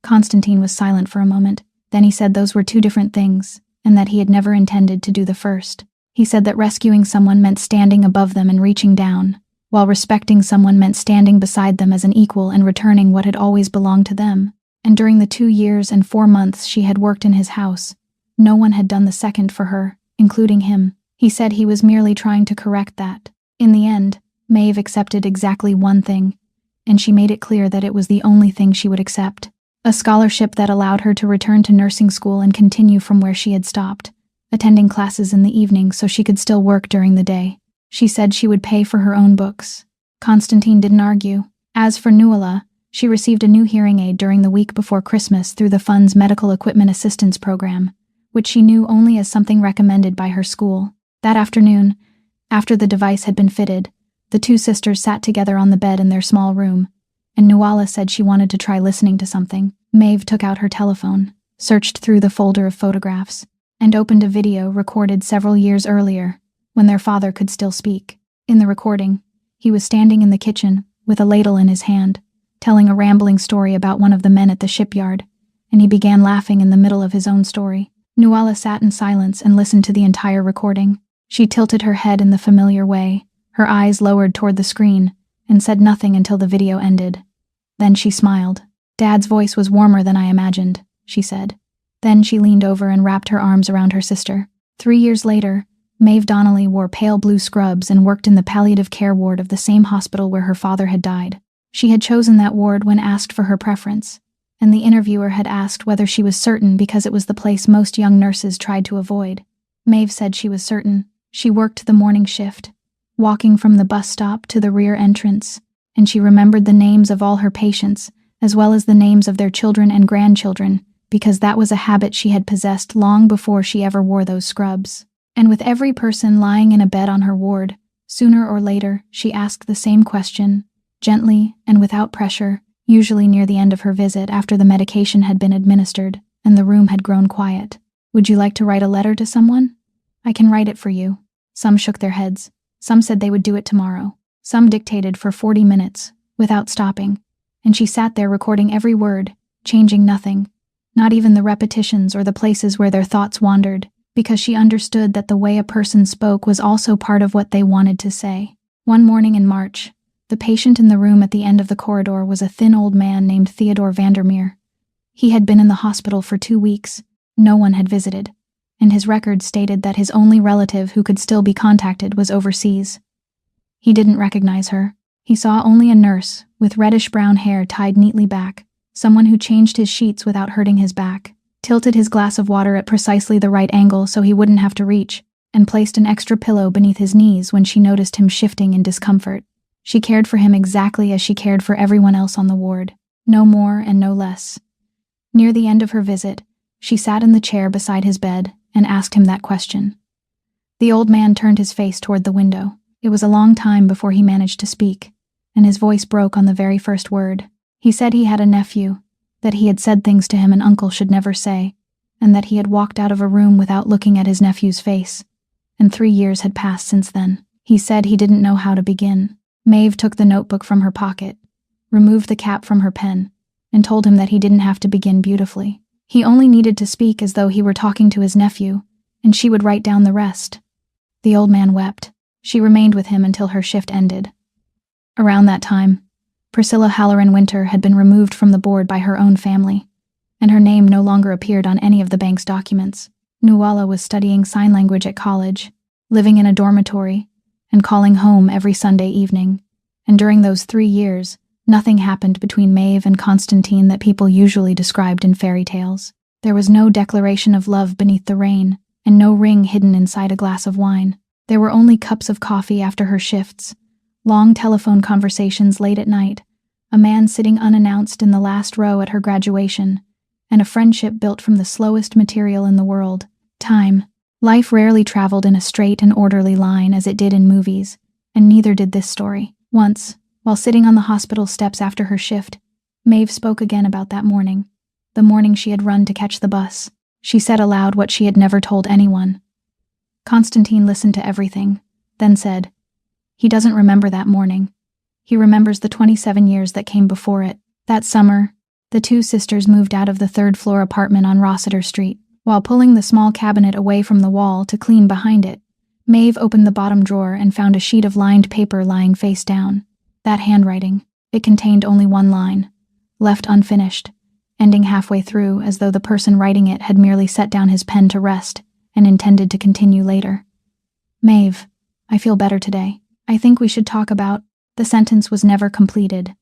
Constantine was silent for a moment. Then he said those were two different things, and that he had never intended to do the first. He said that rescuing someone meant standing above them and reaching down, while respecting someone meant standing beside them as an equal and returning what had always belonged to them. And during the 2 years and 4 months she had worked in his house, no one had done the second for her, including him. He said he was merely trying to correct that. In the end, Maeve accepted exactly one thing, and she made it clear that it was the only thing she would accept. A scholarship that allowed her to return to nursing school and continue from where she had stopped, attending classes in the evening so she could still work during the day. She said she would pay for her own books. Constantine didn't argue. As for Nuala, she received a new hearing aid during the week before Christmas through the fund's medical equipment assistance program, which she knew only as something recommended by her school. That afternoon, after the device had been fitted, the two sisters sat together on the bed in their small room, and Nuala said she wanted to try listening to something. Maeve took out her telephone, searched through the folder of photographs, and opened a video recorded several years earlier, when their father could still speak. In the recording, he was standing in the kitchen with a ladle in his hand, telling a rambling story about one of the men at the shipyard, and he began laughing in the middle of his own story. Nuala sat in silence and listened to the entire recording. She tilted her head in the familiar way, her eyes lowered toward the screen, and said nothing until the video ended. Then she smiled. "Dad's voice was warmer than I imagined," she said. Then she leaned over and wrapped her arms around her sister. 3 years later, Maeve Donnelly wore pale blue scrubs and worked in the palliative care ward of the same hospital where her father had died. She had chosen that ward when asked for her preference, and the interviewer had asked whether she was certain because it was the place most young nurses tried to avoid. Maeve said she was certain. She worked the morning shift, walking from the bus stop to the rear entrance, and she remembered the names of all her patients, as well as the names of their children and grandchildren, because that was a habit she had possessed long before she ever wore those scrubs. And with every person lying in a bed on her ward, sooner or later, she asked the same question, gently and without pressure, usually near the end of her visit after the medication had been administered and the room had grown quiet. "Would you like to write a letter to someone? I can write it for you." Some shook their heads. Some said they would do it tomorrow. Some dictated for 40 minutes, without stopping, and she sat there recording every word, changing nothing, not even the repetitions or the places where their thoughts wandered, because she understood that the way a person spoke was also part of what they wanted to say. One morning in March, the patient in the room at the end of the corridor was a thin old man named Theodore Vandermeer. He had been in the hospital for 2 weeks. No one had visited, and his record stated that his only relative who could still be contacted was overseas. He didn't recognize her. He saw only a nurse, with reddish-brown hair tied neatly back, someone who changed his sheets without hurting his back. tilted his glass of water at precisely the right angle so he wouldn't have to reach, and placed an extra pillow beneath his knees when she noticed him shifting in discomfort. She cared for him exactly as she cared for everyone else on the ward, no more and no less. Near the end of her visit, she sat in the chair beside his bed and asked him that question. The old man turned his face toward the window. It was a long time before he managed to speak, and his voice broke on the very first word. He said he had a nephew, that he had said things to him an uncle should never say, and that he had walked out of a room without looking at his nephew's face. And 3 years had passed since then. He said he didn't know how to begin. Maeve took the notebook from her pocket, removed the cap from her pen, and told him that he didn't have to begin beautifully. He only needed to speak as though he were talking to his nephew, and she would write down the rest. The old man wept. She remained with him until her shift ended. Around that time, Priscilla Halloran Winter had been removed from the board by her own family, and her name no longer appeared on any of the bank's documents. Nuala was studying sign language at college, living in a dormitory, and calling home every Sunday evening. And during those 3 years, nothing happened between Maeve and Constantine that people usually described in fairy tales. There was no declaration of love beneath the rain, and no ring hidden inside a glass of wine. There were only cups of coffee after her shifts, long telephone conversations late at night, a man sitting unannounced in the last row at her graduation, and a friendship built from the slowest material in the world, time. Life rarely traveled in a straight and orderly line as it did in movies, and neither did this story. Once, while sitting on the hospital steps after her shift, Maeve spoke again about that morning, the morning she had run to catch the bus. She said aloud what she had never told anyone. Constantine listened to everything, then said, "He doesn't remember that morning. He remembers the 27 years that came before it." That summer, the two sisters moved out of the third-floor apartment on Rossiter Street. While pulling the small cabinet away from the wall to clean behind it, Maeve opened the bottom drawer and found a sheet of lined paper lying face down. That handwriting. It contained only one line, left unfinished, ending halfway through as though the person writing it had merely set down his pen to rest and intended to continue later. "Maeve, I feel better today. I think we should talk about..." The sentence was never completed,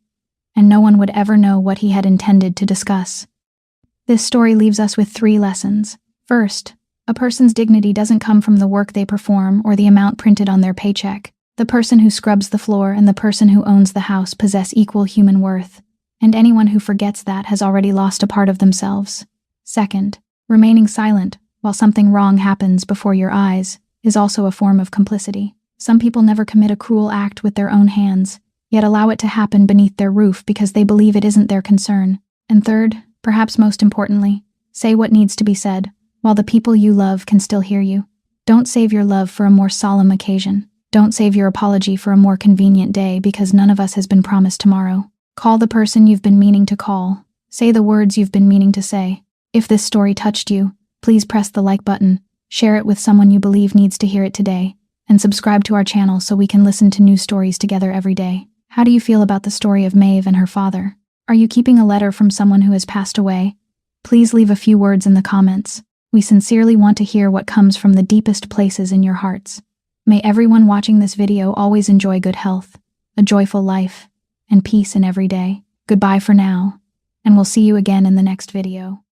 and no one would ever know what he had intended to discuss. This story leaves us with 3 lessons. First, a person's dignity doesn't come from the work they perform or the amount printed on their paycheck. The person who scrubs the floor and the person who owns the house possess equal human worth, and anyone who forgets that has already lost a part of themselves. Second, remaining silent while something wrong happens before your eyes is also a form of complicity. Some people never commit a cruel act with their own hands, yet allow it to happen beneath their roof because they believe it isn't their concern. And third, perhaps most importantly, say what needs to be said, while the people you love can still hear you. Don't save your love for a more solemn occasion. Don't save your apology for a more convenient day because none of us has been promised tomorrow. Call the person you've been meaning to call. Say the words you've been meaning to say. If this story touched you, please press the like button, share it with someone you believe needs to hear it today, and subscribe to our channel so we can listen to new stories together every day. How do you feel about the story of Maeve and her father? Are you keeping a letter from someone who has passed away? Please leave a few words in the comments. We sincerely want to hear what comes from the deepest places in your hearts. May everyone watching this video always enjoy good health, a joyful life, and peace in every day. Goodbye for now, and we'll see you again in the next video.